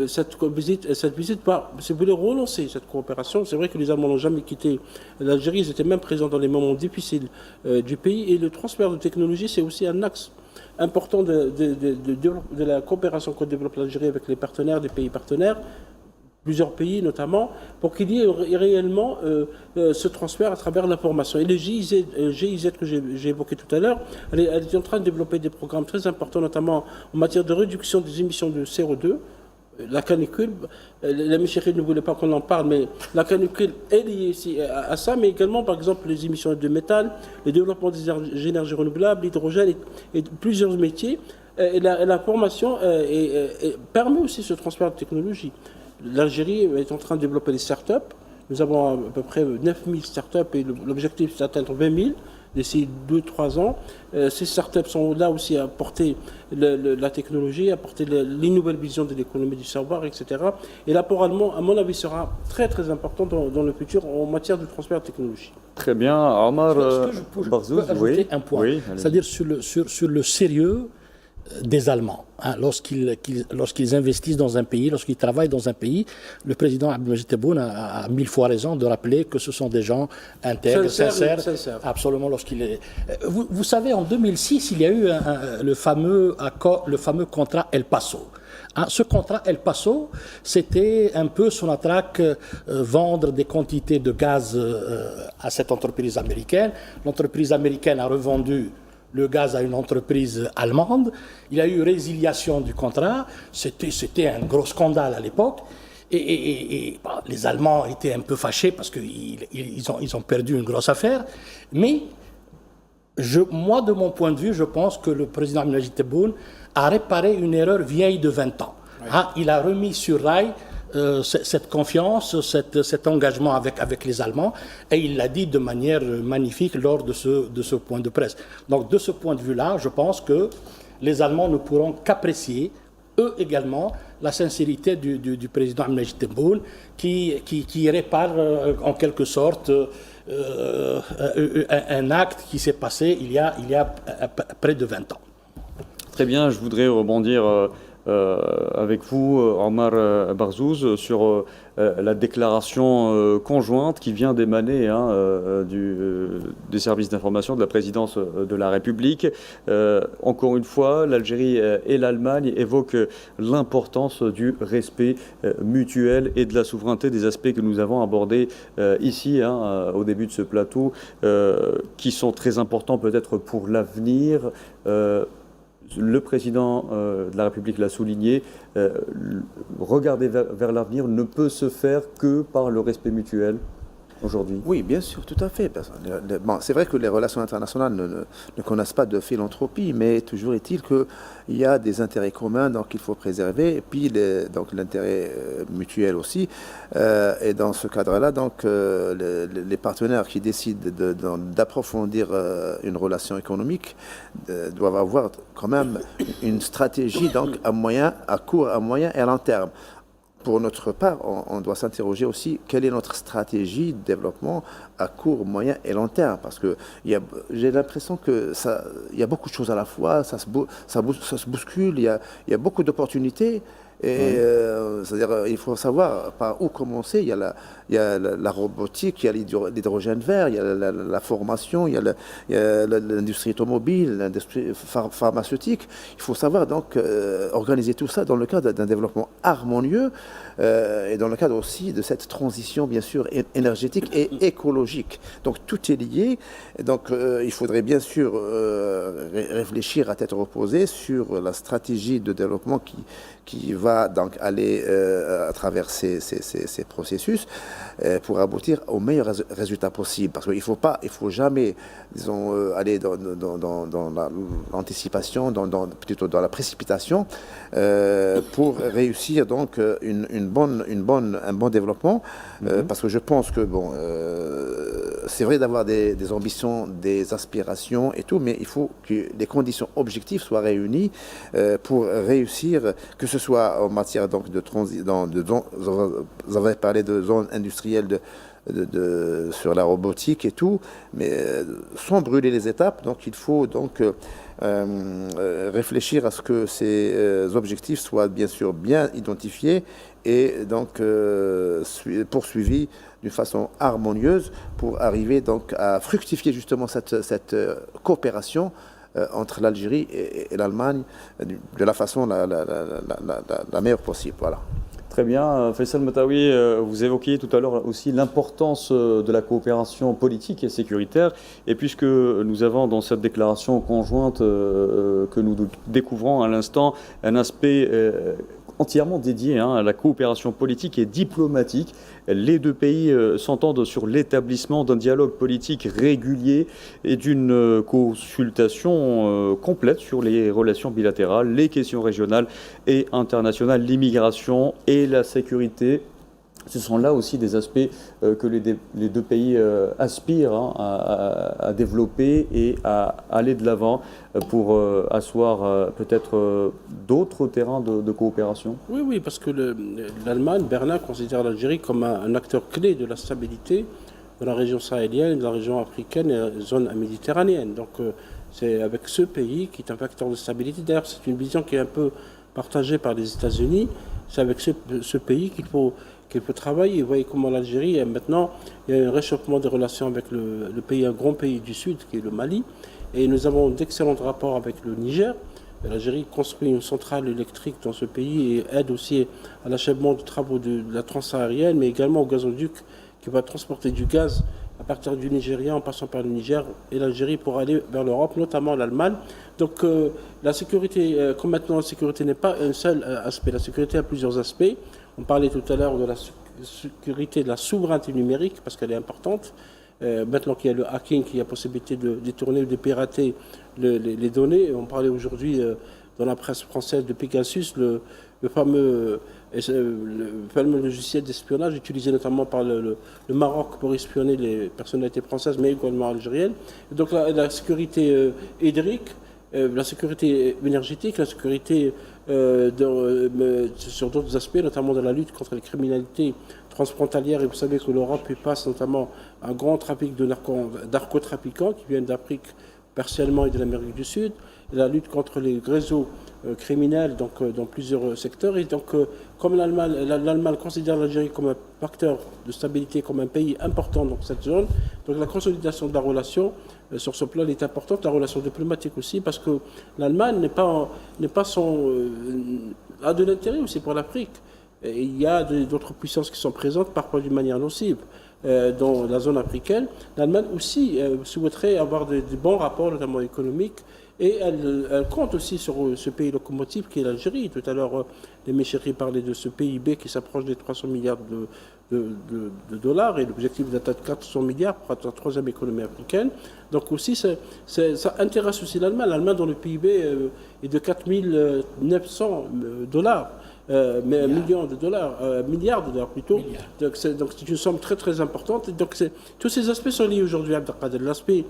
cette visite, c'est voulu relancer cette coopération. C'est vrai que les Allemands n'ont jamais quitté l'Algérie, ils étaient même présents dans les moments difficiles du pays, et le transfert de technologie, c'est aussi un axe important de la coopération que développe l'Algérie avec les partenaires, des pays partenaires, plusieurs pays notamment, pour qu'il y ait réellement ce transfert à travers la formation. Et le GIZ que j'ai évoqué tout à l'heure, elle est en train de développer des programmes très importants, notamment en matière de réduction des émissions de CO2, la canicule. La Michel ne voulait pas qu'on en parle, mais la canicule est liée ici à ça, mais également, par exemple, les émissions de méthane, le développement des énergies renouvelables, l'hydrogène et plusieurs métiers. Et la formation permet aussi ce transfert de technologie. L'Algérie est en train de développer des start-up. Nous avons à peu près 9000 start-up et l'objectif c'est d'atteindre 20 000 d'ici 2-3 ans. Ces start-up sont là aussi à apporter la technologie, à apporter les nouvelles visions de l'économie du savoir, etc. Et l'apport allemand, à mon avis, sera très très important dans le futur en matière de transfert de technologie. Très bien. Omar Barzouz, ajouter un point. Oui, c'est-à-dire sur le sérieux des Allemands. Lorsqu'ils investissent dans un pays, lorsqu'ils travaillent dans un pays, le président Abdelmajid Tebboune a 1000 fois raison de rappeler que ce sont des gens intègres, sincères. Absolument. Vous savez, en 2006, il y a eu le fameux contrat El Paso. Ce contrat El Paso, c'était un peu son attaque, vendre des quantités de gaz à cette entreprise américaine. L'entreprise américaine a revendu le gaz à une entreprise allemande. Il y a eu résiliation du contrat. C'était un gros scandale à l'époque. Et les Allemands étaient un peu fâchés parce qu'ils ont perdu une grosse affaire. Mais moi, de mon point de vue, je pense que le président Abdelmajid Tebboune a réparé une erreur vieille de 20 ans. Il a remis sur rail cette confiance, cet engagement avec les Allemands, et il l'a dit de manière magnifique lors de ce point de presse. Donc de ce point de vue-là, je pense que les Allemands ne pourront qu'apprécier, eux également, la sincérité du président Abdelmajid Tebboune qui répare en quelque sorte un acte qui s'est passé il y a près de 20 ans. Très bien, je voudrais rebondir avec vous, Omar Barzouz, sur la déclaration conjointe qui vient d'émaner des services d'information de la présidence de la République. Encore une fois, l'Algérie et l'Allemagne évoquent l'importance du respect mutuel et de la souveraineté, des aspects que nous avons abordés ici, au début de ce plateau, qui sont très importants peut-être pour l'avenir. Le président de la République l'a souligné, regarder vers l'avenir ne peut se faire que par le respect mutuel aujourd'hui. Oui, bien sûr, tout à fait. Bon, c'est vrai que les relations internationales ne connaissent pas de philanthropie, mais toujours est-il qu'il y a des intérêts communs, donc il faut préserver, et puis donc l'intérêt mutuel aussi. Et dans ce cadre-là, donc les partenaires qui décident d'approfondir une relation économique doivent avoir quand même une stratégie donc à court, à moyen et à long terme. Pour notre part, on doit s'interroger aussi quelle est notre stratégie de développement à court, moyen et long terme. Parce que j'ai l'impression qu'il y a beaucoup de choses à la fois, ça se bouscule, il y a beaucoup d'opportunités. Et c'est-à-dire, il faut savoir par où commencer. Il y a la robotique, il y a l'hydrogène vert, il y a la formation, il y a l'industrie automobile, l'industrie pharmaceutique. Il faut savoir donc organiser tout ça dans le cadre d'un développement harmonieux et dans le cadre aussi de cette transition, bien sûr, énergétique et écologique. Donc tout est lié. Donc il faudrait bien sûr réfléchir à tête reposée sur la stratégie de développement qui va donc aller à travers ces processus pour aboutir au meilleur résultat possible. Parce qu'il faut jamais, disons, aller dans l'anticipation, plutôt dans la précipitation, pour réussir donc un bon développement. Parce que je pense que c'est vrai d'avoir des ambitions, des aspirations et tout, mais il faut que les conditions objectives soient réunies pour réussir, que ce soit en matière donc de transition, vous avez parlé de zones industrielles sur la robotique et tout, mais sans brûler les étapes. Donc il faut donc réfléchir à ce que ces objectifs soient bien sûr bien identifiés et donc poursuivis d'une façon harmonieuse pour arriver donc à fructifier justement cette coopération entre l'Algérie et l'Allemagne de la façon la meilleure possible. Voilà. Très bien. Faisal Mataoui, vous évoquiez tout à l'heure aussi l'importance de la coopération politique et sécuritaire. Et puisque nous avons dans cette déclaration conjointe que nous découvrons à l'instant un aspect entièrement dédié à la coopération politique et diplomatique. Les deux pays s'entendent sur l'établissement d'un dialogue politique régulier et d'une consultation complète sur les relations bilatérales, les questions régionales et internationales, l'immigration et la sécurité. Ce sont là aussi des aspects que les deux pays aspirent à développer et à aller de l'avant pour asseoir peut-être d'autres terrains de coopération. Oui, parce que l'Allemagne, Berlin, considère l'Algérie comme un acteur clé de la stabilité de la région sahélienne, de la région africaine et de la zone méditerranéenne. Donc C'est avec ce pays qui est un facteur de stabilité. D'ailleurs, c'est une vision qui est un peu partagée par les États-Unis. C'est avec ce pays qu'il faut travailler. Vous voyez comment l'Algérie, maintenant, il y a un réchauffement des relations avec le pays, un grand pays du Sud, qui est le Mali. Et nous avons d'excellents rapports avec le Niger. L'Algérie construit une centrale électrique dans ce pays et aide aussi à l'achèvement des travaux de la transsaharienne, mais également au gazoduc qui va transporter du gaz à partir du Nigeria en passant par le Niger et l'Algérie pour aller vers l'Europe, notamment l'Allemagne. Donc la sécurité, comme maintenant la sécurité n'est pas un seul aspect, la sécurité a plusieurs aspects. On parlait tout à l'heure de la sécurité de la souveraineté numérique parce qu'elle est importante. Maintenant qu'il y a le hacking, qu'il y a possibilité de détourner ou de pirater les données, on parlait aujourd'hui dans la presse française de Pegasus, le fameux logiciel d'espionnage utilisé notamment par le Maroc pour espionner les personnalités françaises, mais également algériennes. Et donc la sécurité hydrique, la sécurité énergétique, la sécurité sur d'autres aspects, notamment dans la lutte contre les criminalités transfrontalières. Et vous savez que l'Europe passe notamment un grand trafic de narcotrafiquants qui viennent d'Afrique partiellement et de l'Amérique du Sud, la lutte contre les réseaux criminels donc, dans plusieurs secteurs. Et donc, comme l'Allemagne considère l'Algérie comme un facteur de stabilité, comme un pays important dans cette zone, donc la consolidation de la relation sur ce plan est importante, la relation diplomatique aussi, parce que l'Allemagne a de l'intérêt aussi pour l'Afrique. Il y a d'autres puissances qui sont présentes, parfois d'une manière nocive, dans la zone africaine. L'Allemagne aussi souhaiterait avoir de bons rapports, notamment économiques, et elle compte aussi sur ce pays locomotive qui est l'Algérie. Tout à l'heure, les Méchéri parlaient de ce PIB qui s'approche des 300 milliards de dollars, et l'objectif d'atteindre 400 milliards pour être la troisième économie africaine. Donc aussi, ça intéresse aussi l'Allemagne. L'Allemagne, dont le PIB est de 4 900 dollars. Milliards de dollars plutôt. Donc c'est une somme très très importante. Et donc tous ces aspects sont liés aujourd'hui à Abdelkader. L'aspect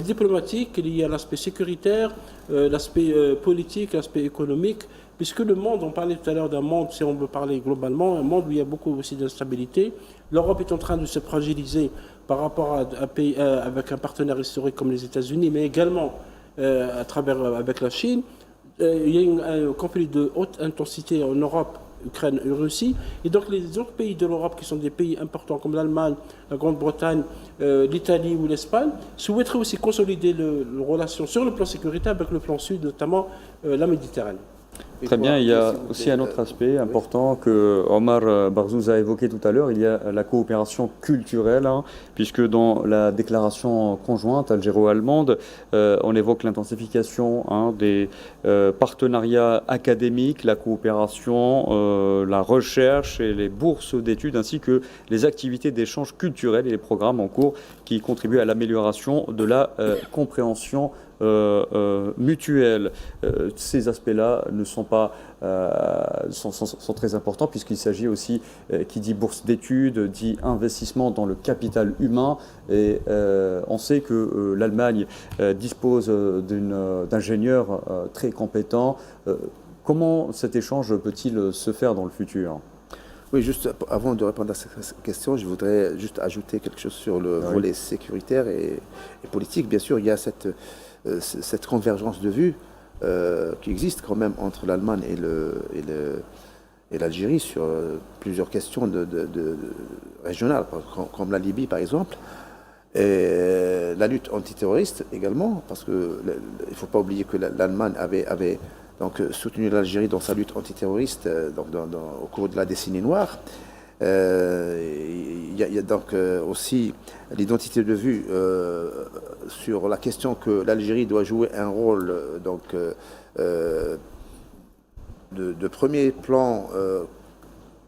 diplomatique, lié à l'aspect sécuritaire, l'aspect politique, l'aspect économique, puisque le monde, on parlait tout à l'heure d'un monde, si on veut parler globalement, un monde où il y a beaucoup aussi d'instabilité. L'Europe est en train de se fragiliser par rapport à un pays avec un partenaire historique comme les États-Unis, mais également avec la Chine. Il y a un conflit de haute intensité en Europe, Ukraine et Russie. Et donc les autres pays de l'Europe, qui sont des pays importants comme l'Allemagne, la Grande-Bretagne, l'Italie ou l'Espagne, souhaiteraient aussi consolider les relations sur le plan sécuritaire avec le plan sud, notamment la Méditerranée. Très bien, il y a aussi un autre aspect important que Omar Barzouz a évoqué tout à l'heure, il y a la coopération culturelle, puisque dans la déclaration conjointe algéro-allemande, on évoque l'intensification des partenariats académiques, la coopération, la recherche et les bourses d'études, ainsi que les activités d'échange culturel et les programmes en cours qui contribuent à l'amélioration de la compréhension mutuelle. Ces aspects-là ne sont pas sont très importants, puisqu'il s'agit aussi, qui dit bourse d'études, dit investissement dans le capital humain, et on sait que l'Allemagne dispose d'ingénieurs très compétents. Comment cet échange peut-il se faire dans le futur ? Oui, juste avant de répondre à cette question, je voudrais juste ajouter quelque chose sur le volet sécuritaire et politique. Bien sûr, il y a cette convergence de vues qui existe quand même entre l'Allemagne et l'Algérie sur plusieurs questions régionales, comme la Libye par exemple, et la lutte antiterroriste également, parce qu'il ne faut pas oublier que l'Allemagne avait donc soutenu l'Algérie dans sa lutte antiterroriste au cours de la décennie noire. Il y a donc aussi l'identité de vue sur la question que l'Algérie doit jouer un rôle de premier plan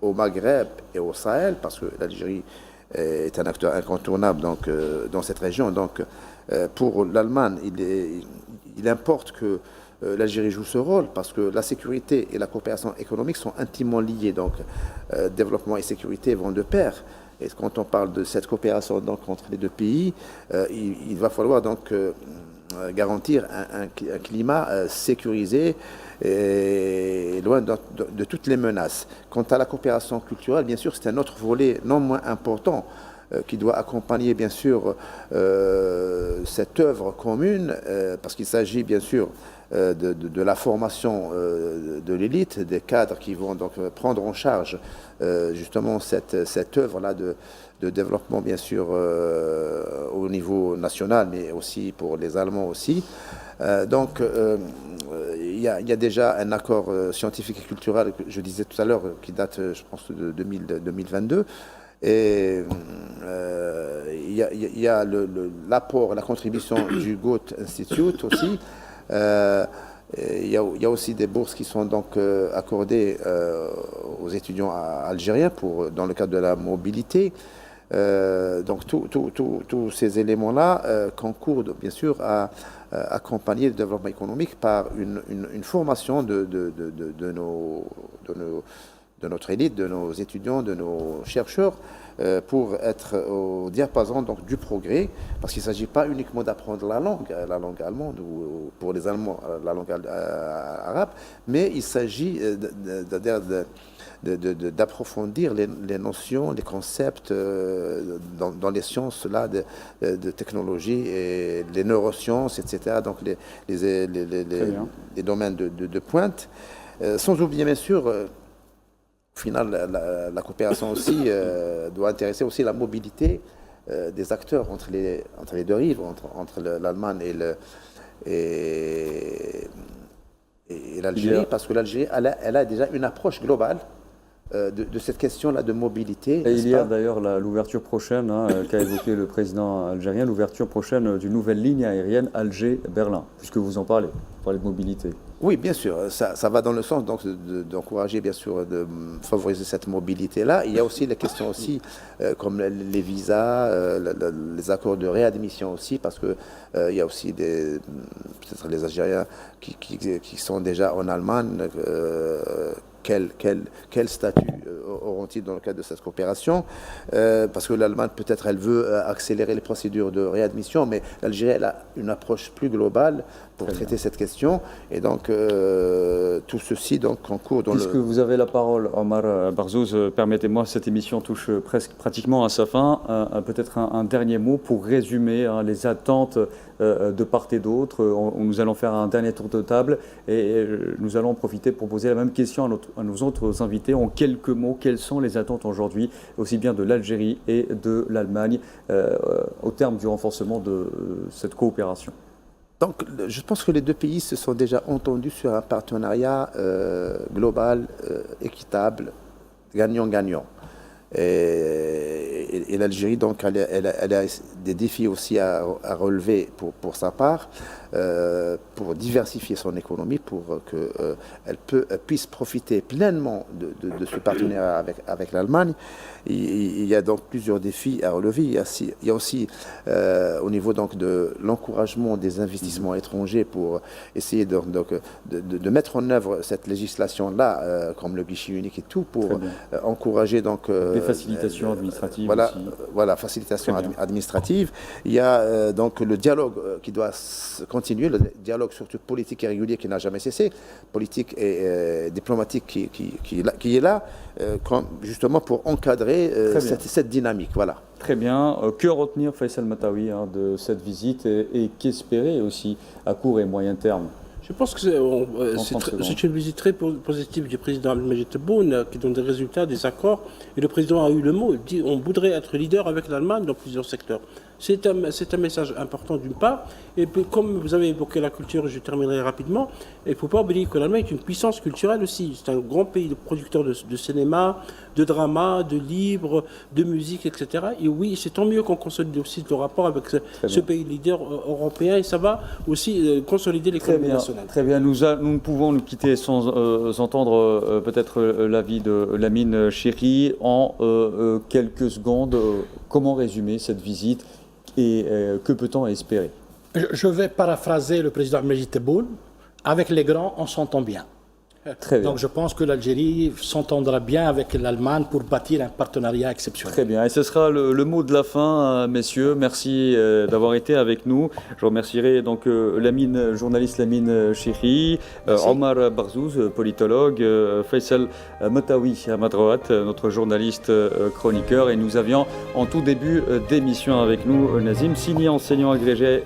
au Maghreb et au Sahel, parce que l'Algérie est un acteur incontournable dans cette région. Donc pour l'Allemagne, il importe que l'Algérie joue ce rôle, parce que la sécurité et la coopération économique sont intimement liées. Donc, développement et sécurité vont de pair. Et quand on parle de cette coopération entre les deux pays, il va falloir donc garantir un climat sécurisé et loin de toutes les menaces. Quant à la coopération culturelle, bien sûr, c'est un autre volet non moins important. qui doit accompagner bien sûr cette œuvre commune, parce qu'il s'agit bien sûr de la formation de l'élite, des cadres qui vont donc prendre en charge justement cette œuvre-là de développement bien sûr au niveau national, mais aussi pour les Allemands aussi. Donc il y a déjà un accord scientifique et culturel, que je disais tout à l'heure, qui date je pense de 2022. Et il y a l'apport, la contribution du Goethe Institute aussi. Il y a aussi des bourses qui sont donc accordées aux étudiants algériens dans le cadre de la mobilité. Donc tous ces éléments-là concourent bien sûr à accompagner le développement économique par une formation de notre élite, de nos étudiants, de nos chercheurs, pour être au diapason donc, du progrès, parce qu'il ne s'agit pas uniquement d'apprendre la langue allemande, ou pour les Allemands, la langue arabe, mais il s'agit d'approfondir les notions, les concepts dans les sciences là, de technologie, et les neurosciences, etc., donc les domaines de pointe, sans oublier bien sûr au final, la coopération aussi doit intéresser aussi la mobilité des acteurs entre les deux rives, entre l'Allemagne et l'Algérie, parce que l'Algérie, elle a déjà une approche globale de cette question-là de mobilité. Et il y a d'ailleurs l'ouverture prochaine, qu'a évoqué le président algérien, l'ouverture prochaine d'une nouvelle ligne aérienne Alger-Berlin, puisque vous en parlez de mobilité. Oui, bien sûr, ça va dans le sens d'encourager, bien sûr, de favoriser cette mobilité-là. Il y a aussi les questions aussi, comme les visas, les accords de réadmission aussi, parce que il y a aussi peut-être les Algériens qui sont déjà en Allemagne. Quel statut auront-ils dans le cadre de cette coopération, parce que l'Allemagne, peut-être, elle veut accélérer les procédures de réadmission, mais l'Algérie, elle a une approche plus globale pour traiter cette question. Et donc, tout ceci donc, concourt dans Puisque vous avez la parole, Omar Barzouz, permettez-moi, cette émission touche pratiquement à sa fin. Peut-être un dernier mot pour résumer les attentes de part et d'autre. Nous allons faire un dernier tour de table et nous allons profiter pour poser la même question à nos autres invités. En quelques mots, quelles sont les attentes aujourd'hui, aussi bien de l'Algérie et de l'Allemagne, au terme du renforcement de cette coopération ? Donc, je pense que les deux pays se sont déjà entendus sur un partenariat global, équitable, gagnant-gagnant. Et l'Algérie, donc, elle a des défis aussi à relever pour sa part, pour diversifier son économie, pour qu'elle puisse profiter pleinement de ce partenariat avec l'Allemagne. Il y a donc plusieurs défis à relever. Il y a aussi au niveau donc de l'encouragement des investissements étrangers pour essayer de mettre en œuvre cette législation-là, comme le guichet unique et tout, pour encourager donc des facilitations administratives. Voilà, facilitation administrative. Il y a donc le dialogue qui doit continuer, le dialogue surtout politique et régulier qui n'a jamais cessé, politique et diplomatique qui est là, justement pour encadrer cette dynamique. Voilà. Très bien. Que retenir, Faisal Mataoui, de cette visite et qu'espérer aussi à court et moyen terme? Je pense que c'est une visite très positive du président Abdelmajid Tebboune qui donne des résultats, des accords. Et le président a eu le mot, il dit on voudrait être leader avec l'Allemagne dans plusieurs secteurs. C'est un message important d'une part. Et puis, comme vous avez évoqué la culture, je terminerai rapidement, il ne faut pas oublier que l'Allemagne est une puissance culturelle aussi. C'est un grand pays de producteurs de cinéma, de drama, de livres, de musique, etc. Et oui, c'est tant mieux qu'on consolide aussi le rapport avec ce pays leader européen et ça va aussi consolider l'économie nationale. Très bien, nous ne pouvons nous quitter sans entendre peut-être l'avis de Lamine Chéri en quelques secondes. Comment résumer cette visite et que peut-on espérer? Je vais paraphraser le président Abdelmajid Tebboune. Avec les grands, on s'entend bien. Très bien. Donc je pense que l'Algérie s'entendra bien avec l'Allemagne pour bâtir un partenariat exceptionnel. Très bien. Et ce sera le mot de la fin, messieurs. Merci d'avoir été avec nous. Je remercierai donc journaliste Lamine Chihri, Omar Barzouz, politologue, Faisal Metaoui à ma droite, notre journaliste chroniqueur. Et nous avions en tout début d'émission avec nous Nazim Sini, enseignant agrégé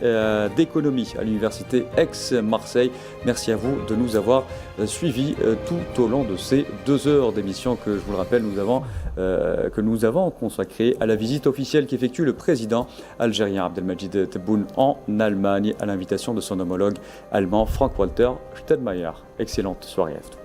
d'économie à l'université Aix-Marseille. Merci à vous de nous avoir suivis tout au long de ces 2 heures d'émission que, je vous le rappelle, que nous avons consacrées à la visite officielle qu'effectue le président algérien Abdelmajid Tebboune en Allemagne à l'invitation de son homologue allemand Frank-Walter Steinmeier. Excellente soirée à tous.